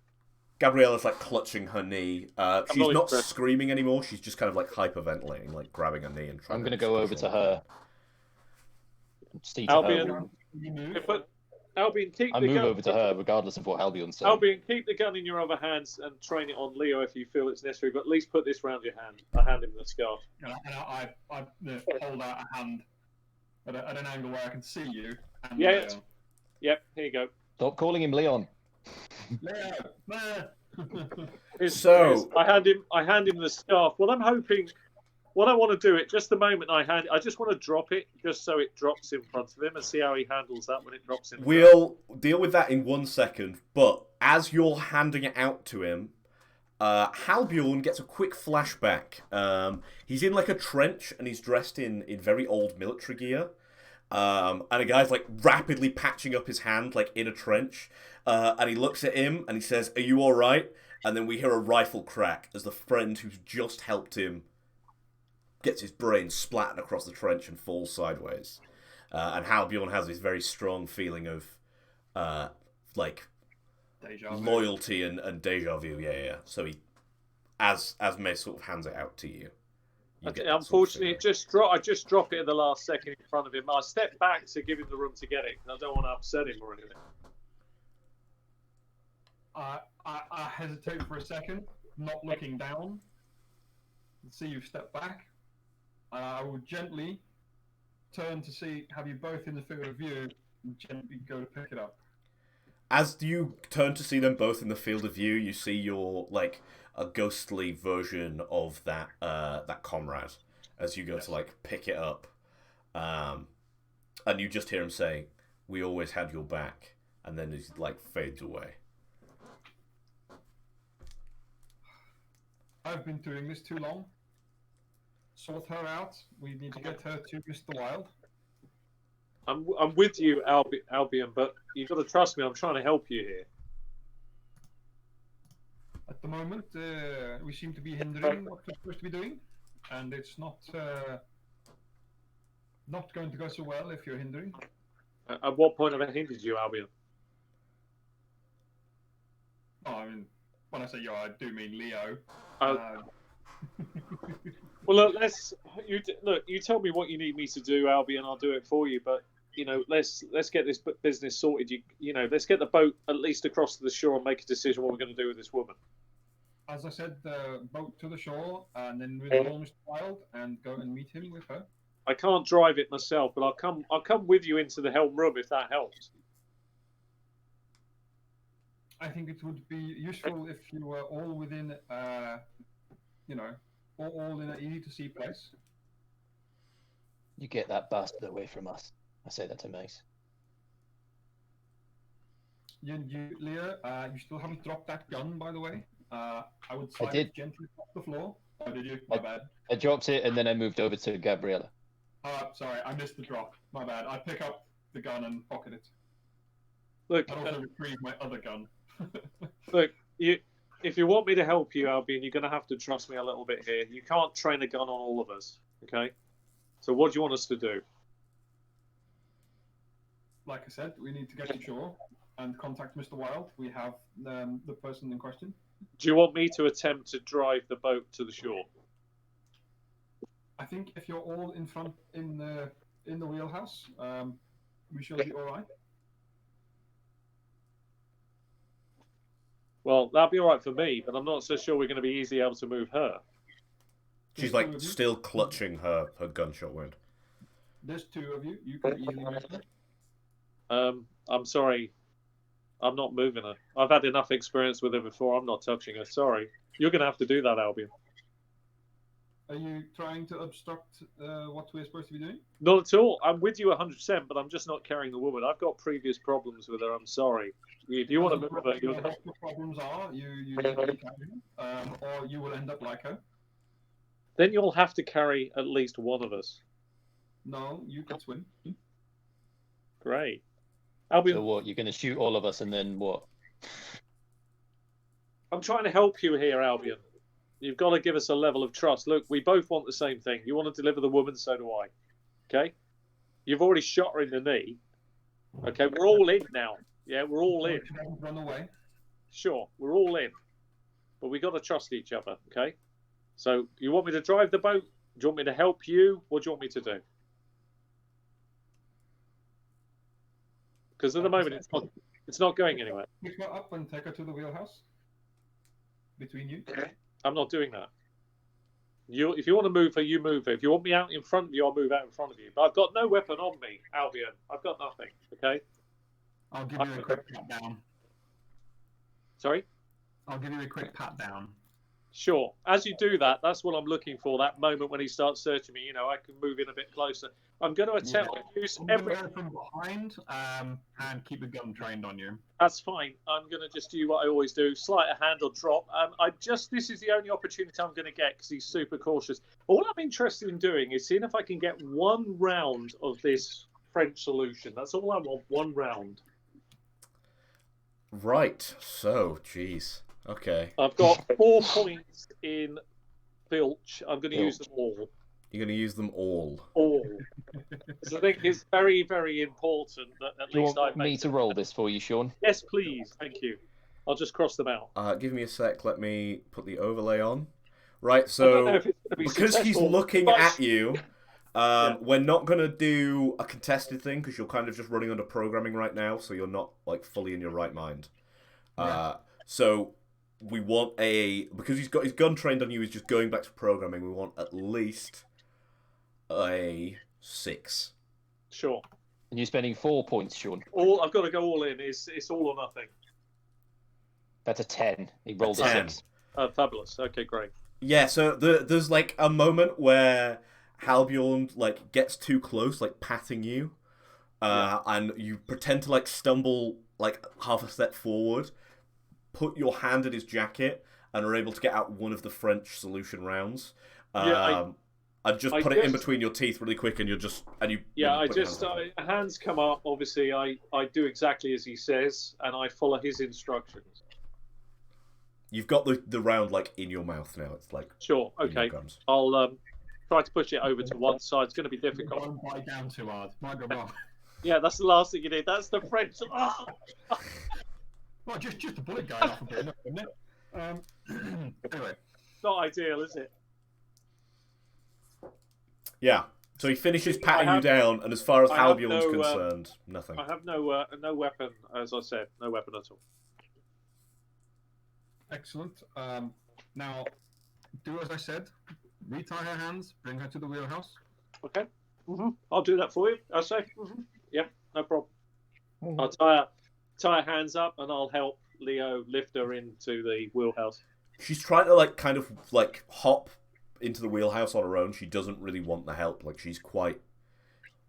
Gabriella's like clutching her knee. She's not screaming anymore. She's just kind of like hyperventilating, like grabbing her knee and trying. I'm going to go over to her. Albion, Albion, keep the gun. I move over to her regardless of what Albion says. Albion, keep the gun in your other hands and train it on Leo if you feel it's necessary, but at least put this round your hand. I hand him the scarf. And I hold out a hand at an angle where I can see you. And yeah. Yep, here you go. Stop calling him Leon. Leo! So I hand him the scarf. Well, I'm hoping... What I want to do it just the moment I just want to drop it just so it drops in front of him and see how he handles that when it drops in. We'll deal with that in 1 second. But as you're handing it out to him, Halbjorn gets a quick flashback. He's in like a trench and he's dressed in very old military gear. And a guy's like rapidly patching up his hand like in a trench. And he looks at him and he says, "Are you all right?" And then we hear a rifle crack as the friend who's just helped him gets his brain splattered across the trench and falls sideways. And Halbjorn has this very strong feeling of, like, loyalty and deja vu. Yeah. So he, as May sort of hands it out to you. Unfortunately, I just drop it at the last second in front of him. I step back to give him the room to get it. I don't want to upset him or anything. I hesitate for a second, not looking down. See you step back. I will gently turn to have you both in the field of view and gently go to pick it up. As you turn to see them both in the field of view, you see your like a ghostly version of that that comrade as you go to like pick it up, and you just hear him say, "We always had your back," and then he like fades away. I've been doing this too long. Sort her out. We need to get her to Mr. Wild. I'm with you, Albion, but you've got to trust me. I'm trying to help you here. At the moment, we seem to be hindering what we're supposed to be doing, and it's not going to go so well if you're hindering. At what point have I hindered you, Albion? Oh, I mean, when I say you, I do mean Leo. Well, look, you tell me what you need me to do, Albion. I'll do it for you. But let's get this business sorted. Let's get the boat at least across to the shore and make a decision what we're going to do with this woman. As I said, the boat to the shore, and then we'll call Mr. Wild and go and meet him with her. I can't drive it myself, but I'll come with you into the helm room if that helps. I think it would be useful if you were all within, you know, all in an easy to see place. You get that bastard away from us. I say that to Mace. Leah, you still haven't dropped that gun, by the way. I would slide did. it gently off the floor. Oh, did you? My bad. I dropped it and then I moved over to Gabriella. Sorry, I missed the drop. My bad. I pick up the gun and pocket it. Look, I also retrieve my other gun. look, if you want me to help you, Albion, you're going to have to trust me a little bit here. You can't train a gun on all of us, okay? So what do you want us to do? Like I said, we need to get to shore and contact Mr. Wild. We have the person in question. Do you want me to attempt to drive the boat to the shore? I think if you're all in front in the wheelhouse, we should be all right. Well, that'll be all right for me, but I'm not so sure we're going to be easily able to move her. She's like still clutching her gunshot wound. There's two of you. You can easily move her. I'm sorry. I'm not moving her. I've had enough experience with her before. I'm not touching her. Sorry. You're going to have to do that, Albion. Are you trying to obstruct what we're supposed to be doing? Not at all. I'm with you 100%, but I'm just not carrying the woman. I've got previous problems with her. I'm sorry. If you want to move her, you're what the problems are, you need to carry her, or you will end up like her. then you'll have to carry at least one of us. No, you can swim. Great. Albion, So what? You're going to shoot all of us and then what? I'm trying to help you here, Albion. You've got to give us a level of trust. Look, we both want the same thing. You want to deliver the woman, so do I. Okay? You've already shot her in the knee. Okay, we're all in now. Yeah, we're all in. She doesn't run away. Sure, we're all in. But we got to trust each other, okay? So, you want me to drive the boat? Do you want me to help you? What do you want me to do? Because at the moment, it's not going anywhere. Pick her up and take her to the wheelhouse. Between you. I'm not doing that. If you want to move her, you move her. If you want me out in front of you, I'll move out in front of you. But I've got no weapon on me, Albion. I've got nothing, okay? I'll give you a quick pat down. Sorry? I'll give you a quick pat down. Sure. As you do that, that's what I'm looking for, that moment when he starts searching me. You know, I can move in a bit closer. I'm going to attempt to use every... Go from behind and keep the gun trained on you. That's fine. I'm going to just do what I always do, sleight of hand or drop. This is the only opportunity I'm going to get because he's super cautious. All I'm interested in doing is seeing if I can get one round of this French solution. That's all I want, one round. Right. So, jeez. Okay. I've got 4 points in Filch. I'm going to use them all. You're going to use them all. All. So I think it's very, very important that at Do you least want I make... me to roll this for you, Sean? Yes, please. Thank you. I'll just cross them out. Give me a sec. Let me put the overlay on. Right, I don't know so if it's gonna be because he's successful, looking but- at you, Yeah. we're not going to do a contested thing because you're kind of just running under programming right now, so you're not like fully in your right mind. So we want because he's got his gun trained on you, he's just going back to programming. We want at least a 6. Sure. And you're spending 4 points, Sean. I've got to go all in. It's all or nothing. That's a 10. He rolled a 10. 6. Fabulous. Okay, great. Yeah, so there's like a moment where Halbjorn like gets too close, like patting you, and you pretend to like stumble like half a step forward, put your hand in his jacket, and are able to get out one of the French solution rounds. And just put it in between your teeth really quick, and hands come up. Obviously, I do exactly as he says, and I follow his instructions. You've got the round like in your mouth now. It's like sure. Okay, I'll try to push it over to one side. It's going to be difficult. Don't bite down too hard. Might go wrong. Yeah, that's the last thing you need. That's the French. Oh! Well, just a bullet going off a bit, isn't it? Anyway. Not ideal, is it? Yeah. So he finishes patting you down, and as far as Halbjorn's concerned, nothing. I have no weapon, as I said, no weapon at all. Excellent. Now, do as I said. Retie her hands. Bring her to the wheelhouse. Okay. I'll do that for you. I say. Yep, no problem. I'll tie her hands up, and I'll help Leo lift her into the wheelhouse. She's trying to like kind of like hop into the wheelhouse on her own. She doesn't really want the help. Like she's quite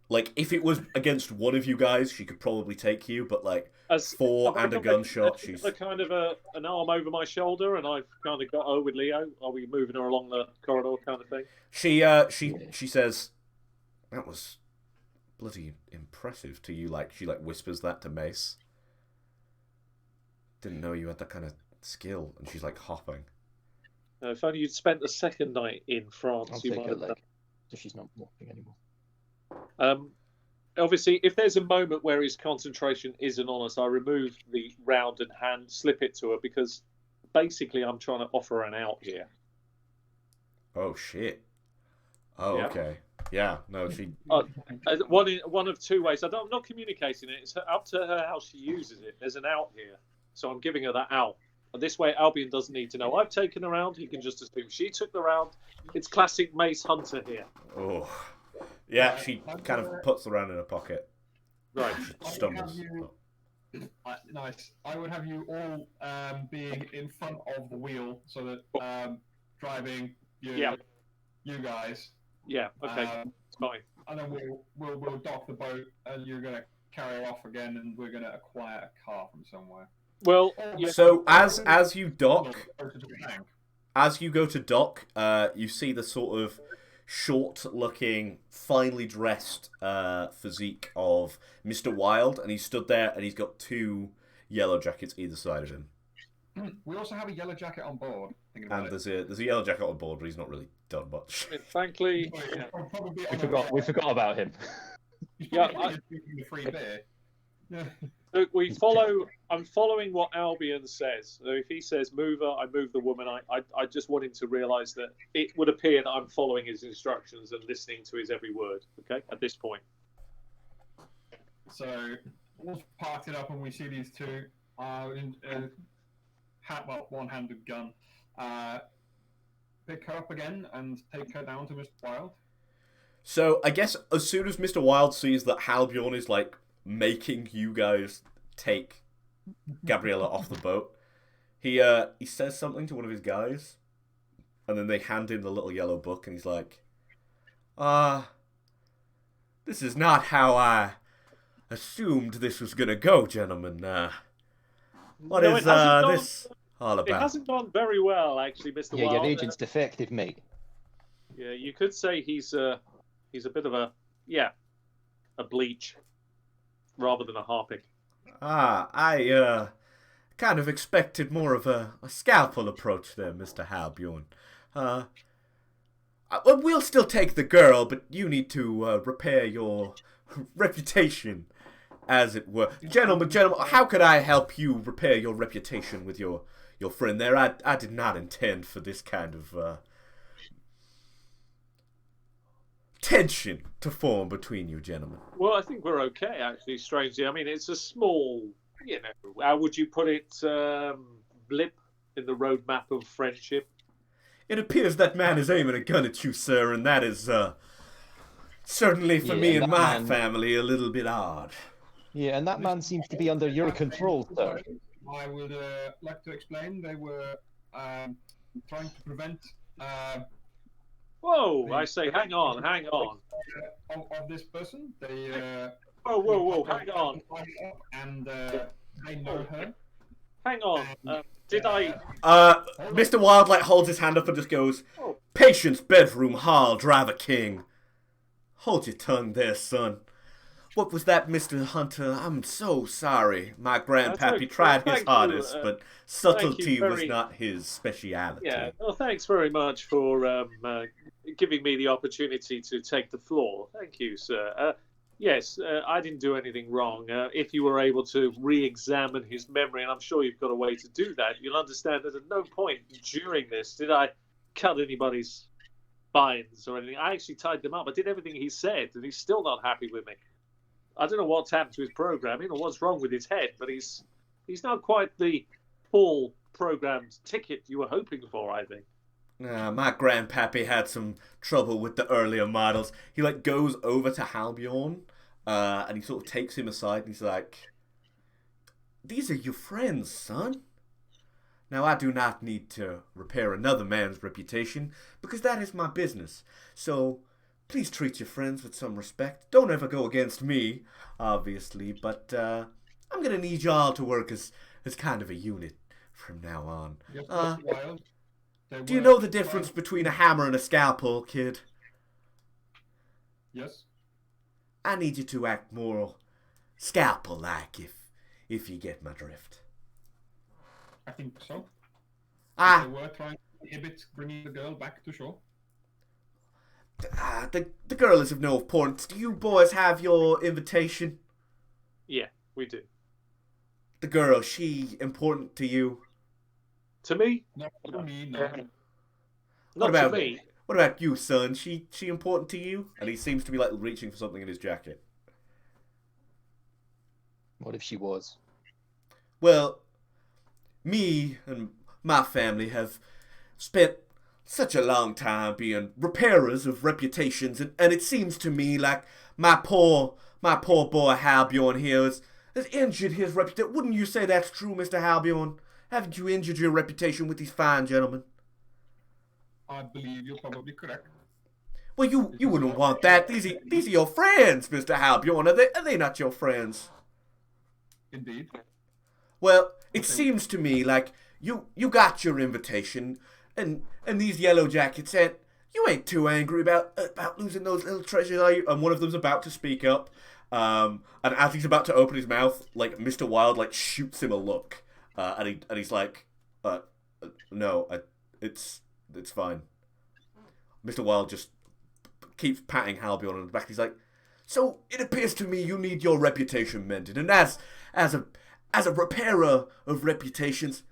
like if it was against one of you guys, she could probably take you. But like four and a gunshot, she's kind of an arm over my shoulder, and I've kind of got her with Leo. Are we moving her along the corridor, kind of thing? She says, "That was bloody impressive to you." Like she like whispers that to Mace. Didn't know you had that kind of skill, and she's like hopping. If only you'd spent the second night in France, I'll you take might her have leg. done. So she's not walking anymore. Obviously, if there's a moment where his concentration isn't on us, I remove the rounded hand, slip it to her, because basically I'm trying to offer an out here. Oh shit. Oh Yeah. okay. Yeah. No, she. One of two ways. I'm not communicating it. It's up to her how she uses it. There's an out here, so I'm giving her that out. And this way, Albion doesn't need to know I've taken the round. He can just assume she took the round. It's classic Mace Hunter here. Oh. Yeah, she kind of puts the round in her pocket. Right. She stumbles. Nice. I would have you all being in front of the wheel, so that driving you guys. Yeah. Okay. It's fine. And then we'll dock the boat, and you're gonna carry her off again, and we're gonna acquire a car from somewhere. Well, So as you dock, as you go to dock, you see the sort of short-looking, finely dressed physique of Mr. Wilde, and he's stood there, and he's got two yellow jackets either side of him. We also have a yellow jacket on board. And there's a yellow jacket on board, but he's not really done much. Frankly, We forgot about him. Yeah, free beer. look, I'm following what Albion says. So if he says move her, I move the woman. I just want him to realise that it would appear that I'm following his instructions and listening to his every word. Okay, at this point. So we'll park it up, and we see these two one-handed gun. Pick her up again and take her down to Mr. Wilde. So I guess as soon as Mr. Wilde sees that Halbjorn is like making you guys take Gabriella off the boat, he says something to one of his guys, and then they hand him the little yellow book, and he's like, this is not how I assumed this was gonna go, gentlemen. What is this all about? It hasn't gone very well, actually, Mr. Yeah, Wilde. your agent's defective, mate. Yeah, you could say he's a bit of a bleach rather than a harpic. I kind of expected more of a scalpel approach there, Mr. Halbjorn. We'll still take the girl, but you need to repair your reputation, as it were. Gentlemen, how could I help you repair your reputation with your friend there? I did not intend for this kind of tension to form between you gentlemen. Well, I think we're okay, actually, strangely. I mean, it's a small, how would you put it, blip in the roadmap of friendship. It appears that man is aiming a gun at you, sir, and that is certainly for me and my family a little bit odd. Yeah, and that man seems to be under your control, sir. I would like to explain. They were trying to prevent... Whoa! I say, hang on. Of this person. They... Whoa, hang on. And they know her. Hang on. Did I... Mr. Wilde holds his hand up and just goes, Patience, bedroom, hall, driver king. Hold your tongue there, son. What was that, Mr. Hunter? I'm so sorry. My grandpappy tried his hardest, but subtlety was not his speciality. Yeah, well, thanks very much for giving me the opportunity to take the floor. Thank you, sir. Yes, I didn't do anything wrong. If you were able to re-examine his memory, and I'm sure you've got a way to do that, you'll understand that at no point during this did I cut anybody's spines or anything. I actually tied them up. I did everything he said, and he's still not happy with me. I don't know what's happened to his programming or what's wrong with his head, but he's not quite the full programmed ticket you were hoping for, I think. My grandpappy had some trouble with the earlier models. He goes over to Halbjorn, and he sort of takes him aside, and he's like, these are your friends, son. Now, I do not need to repair another man's reputation, because that is my business. So, please treat your friends with some respect. Don't ever go against me, obviously, but I'm gonna need y'all to work as kind of a unit from now on. Yes, Mr. Wild. Do you know the difference between a hammer and a scalpel, kid? Yes. I need you to act more scalpel-like, if you get my drift. I think so. Ah, They were trying to inhibit bringing the girl back to shore. the girl is of no importance. Do you boys have your invitation? Yeah, we do. The girl, she important to you? To me? Not for me, no. Not to me. What about you, son? She important to you? And he seems to be like reaching for something in his jacket. What if she was? Well, me and my family have spent such a long time being repairers of reputations, and it seems to me like my poor boy Halbjorn here has injured his reputation. Wouldn't you say that's true, Mr. Halbjorn? Haven't you injured your reputation with these fine gentlemen? I believe you're probably correct. Well, you wouldn't want that. These are your friends, Mr. Halbjorn. Are they not your friends? Indeed. Well, it seems to me like you got your invitation, and these yellow jackets, and you ain't too angry about losing those little treasures, are you? And one of them's about to speak up, and as he's about to open his mouth, like Mr. Wild like shoots him a look, and he's like, no, it's fine. Mr. Wild just keeps patting Halbjorn on the back. He's like, so it appears to me you need your reputation mended, and as a repairer of reputations,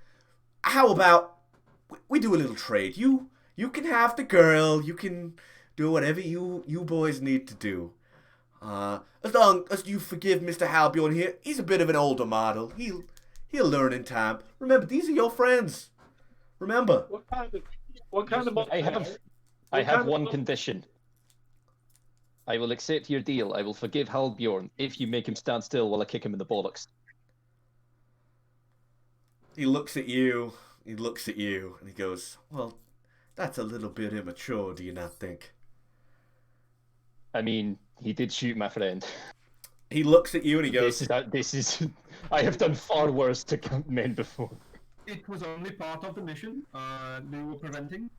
how about we do a little trade? You can have the girl, you can do whatever you boys need to do. As long as you forgive Mr. Halbjorn here, he's a bit of an older model. He'll learn in time. Remember, these are your friends. Remember. What kind of I have one condition. I will accept your deal. I will forgive Halbjorn if you make him stand still while I kick him in the bollocks. He looks at you, and he goes, well, that's a little bit immature, do you not think? I mean, he did shoot my friend. He looks at you and he goes, This is I have done far worse to men before. It was only part of the mission they were preventing.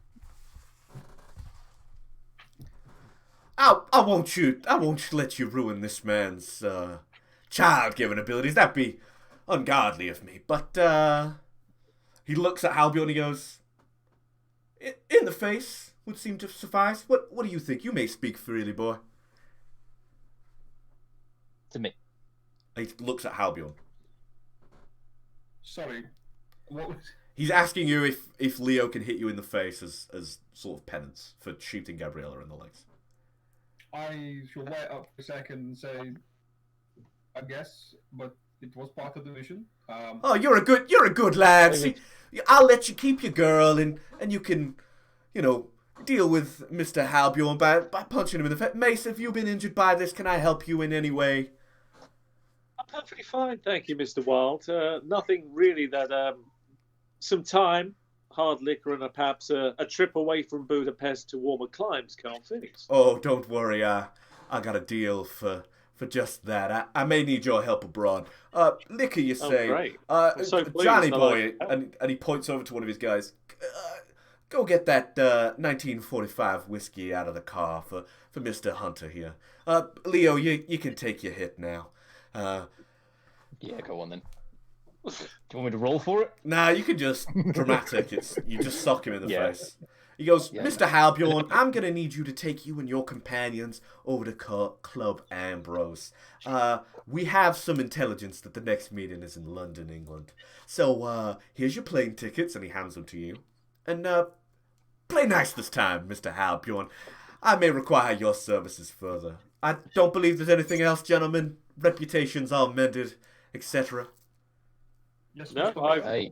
I won't let you ruin this man's child-giving abilities. That'd be ungodly of me. But he looks at Halbjorn and he goes, in the face would seem to suffice. What do you think? You may speak freely, boy. To me. He looks at Halbjorn. Sorry, what was... He's asking you if Leo can hit you in the face as sort of penance for shooting Gabriella in the legs. I should wait up for a second and say, I guess, but it was part of the mission. Oh, you're a good lad. See, I'll let you keep your girl, and you can, deal with Mr. Halbjorn by punching him in the face. Mace, have you been injured by this? Can I help you in any way? I'm perfectly fine, thank you, Mr. Wild. Nothing really that some time, hard liquor, and perhaps a trip away from Budapest to warmer climes can't fix. Oh, don't worry. I got a deal for just that. I may need your help abroad. Liquor, you say? Oh, great. So Johnny boy, and he points over to one of his guys. Go get that 1945 whiskey out of the car for Mr. Hunter here. Leo, you can take your hit now. Yeah, go on then. Do you want me to roll for it? Nah, you can just dramatic. You just sock him in the face. He goes, Yeah, Mr. Halbjorn, I'm going to need you to take you and your companions over to Club Ambrose. We have some intelligence that the next meeting is in London, England. So, here's your plane tickets, and he hands them to you. And, play nice this time, Mr. Halbjorn. I may require your services further. I don't believe there's anything else, gentlemen. Reputations are mended, etc. Yes, No, Mr.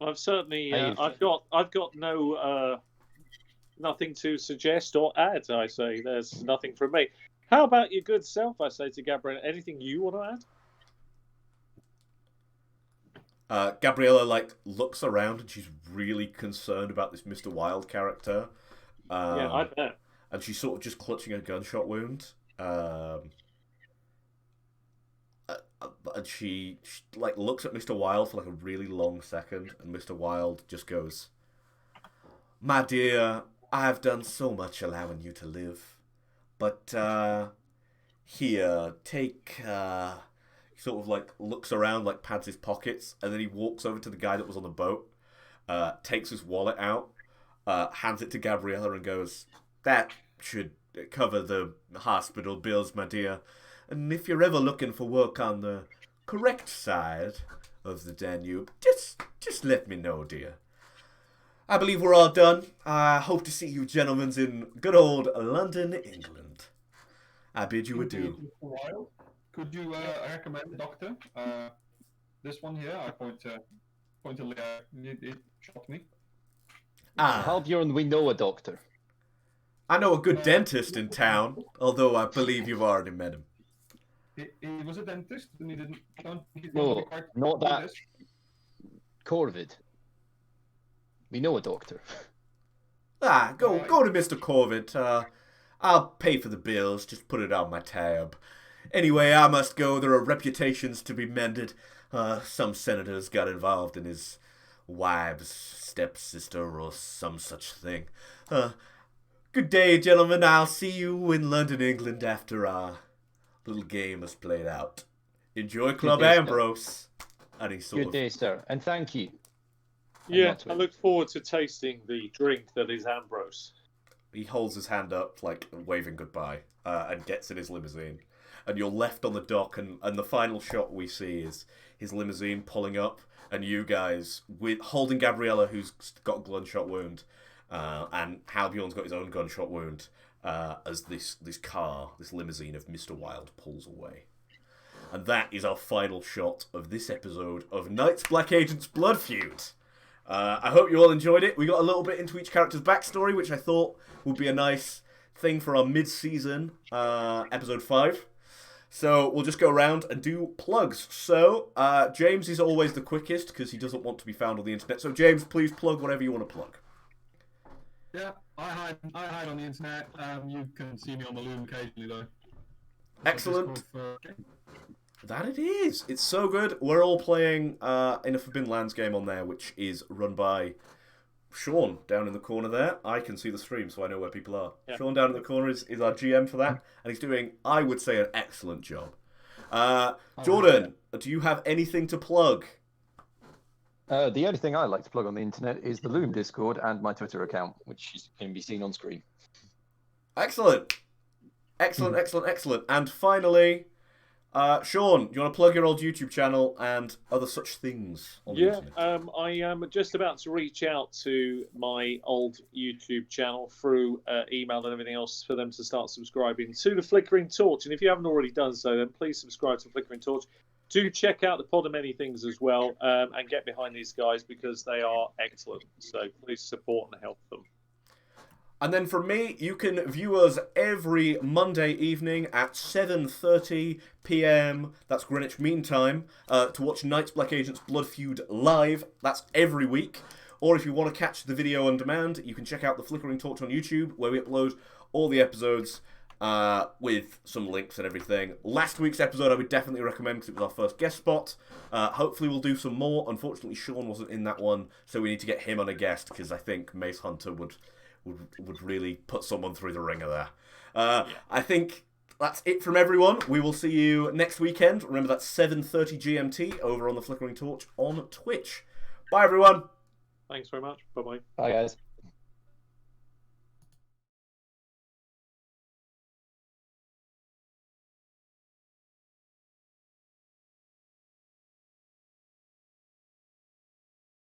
I've certainly, I've got no, nothing to suggest or add. I say there's nothing from me. How about your good self? I say to Gabriel. Anything you want to add? Gabriella looks around and she's really concerned about this Mr. Wild character. Yeah, I bet. And she's sort of just clutching a gunshot wound. And she looks at Mr. Wild for a really long second, and Mr. Wild just goes, "My dear, I've done so much allowing you to live, but here, take." He sort of looks around, pads his pockets, and then he walks over to the guy that was on the boat, takes his wallet out, hands it to Gabriella, and goes, "That should cover the hospital bills, my dear. And if you're ever looking for work on the correct side of the Danube, just let me know, dear. I believe we're all done. I hope to see you gentlemen in good old London, England. I bid you adieu." Could you recommend a doctor? This one here, I point to Leo. It shocked me. Halbjorn, we know a doctor. I know a good dentist in town, although I believe you've already met him. He was a dentist, and he didn't. No, not that. Corvid. We know a doctor. Go to Mr. Corvid. I'll pay for the bills. Just put it on my tab. Anyway, I must go. There are reputations to be mended. Some senators got involved in his wife's stepsister or some such thing. Good day, gentlemen. I'll see you in London, England after our little game is played out. Enjoy Club Ambrose. And he Good day, sir. And thank you. Yeah, I look forward to tasting the drink that is Ambrose. He holds his hand up, waving goodbye, and gets in his limousine. And you're left on the dock, and the final shot we see is his limousine pulling up, and you guys holding Gabriella, who's got a gunshot wound, and Halbjorn's got his own gunshot wound, as this limousine of Mr. Wild pulls away. And that is our final shot of this episode of Knights Black Agents Blood Feud. I hope you all enjoyed it. We got a little bit into each character's backstory, which I thought would be a nice thing for our mid-season episode 5. So we'll just go around and do plugs. So James is always the quickest because he doesn't want to be found on the internet. So James, please plug whatever you want to plug. Yeah, I hide on the internet. You can see me on the Loom occasionally, though. Excellent. That it is. It's so good. We're all playing in a Forbidden Lands game on there, which is run by Sean down in the corner there. I can see the stream, so I know where people are. Yeah. Sean down in the corner is our GM for that, and he's doing, I would say, an excellent job. Jordan, do you have anything to plug? The only thing I like to plug on the internet is the Loom Discord and my Twitter account, which can be seen on screen. Excellent. Excellent. And finally, Sean, you want to plug your old YouTube channel and other such things on the internet? I am just about to reach out to my old YouTube channel through email and everything else for them to start subscribing to the Flickering Torch. And if you haven't already done so, then please subscribe to Flickering Torch. Do check out the Pod of Many Things as well, and get behind these guys because they are excellent. So please support and help them. And then from me, you can view us every Monday evening at 7:30 p.m. That's Greenwich Mean Time, to watch Knights Black Agents Blood Feud live. That's every week. Or if you want to catch the video on demand, you can check out the Flickering Torch on YouTube, where we upload all the episodes with some links and everything. Last week's episode I would definitely recommend because it was our first guest spot. Hopefully we'll do some more. Unfortunately, Sean wasn't in that one, so we need to get him on a guest because I think Mace Hunter would really put someone through the ringer there. I think that's it from everyone. We will see you next weekend. Remember, that's 7:30 GMT over on the Flickering Torch on Twitch. Bye, everyone. Thanks very much. Bye-bye. Bye, guys.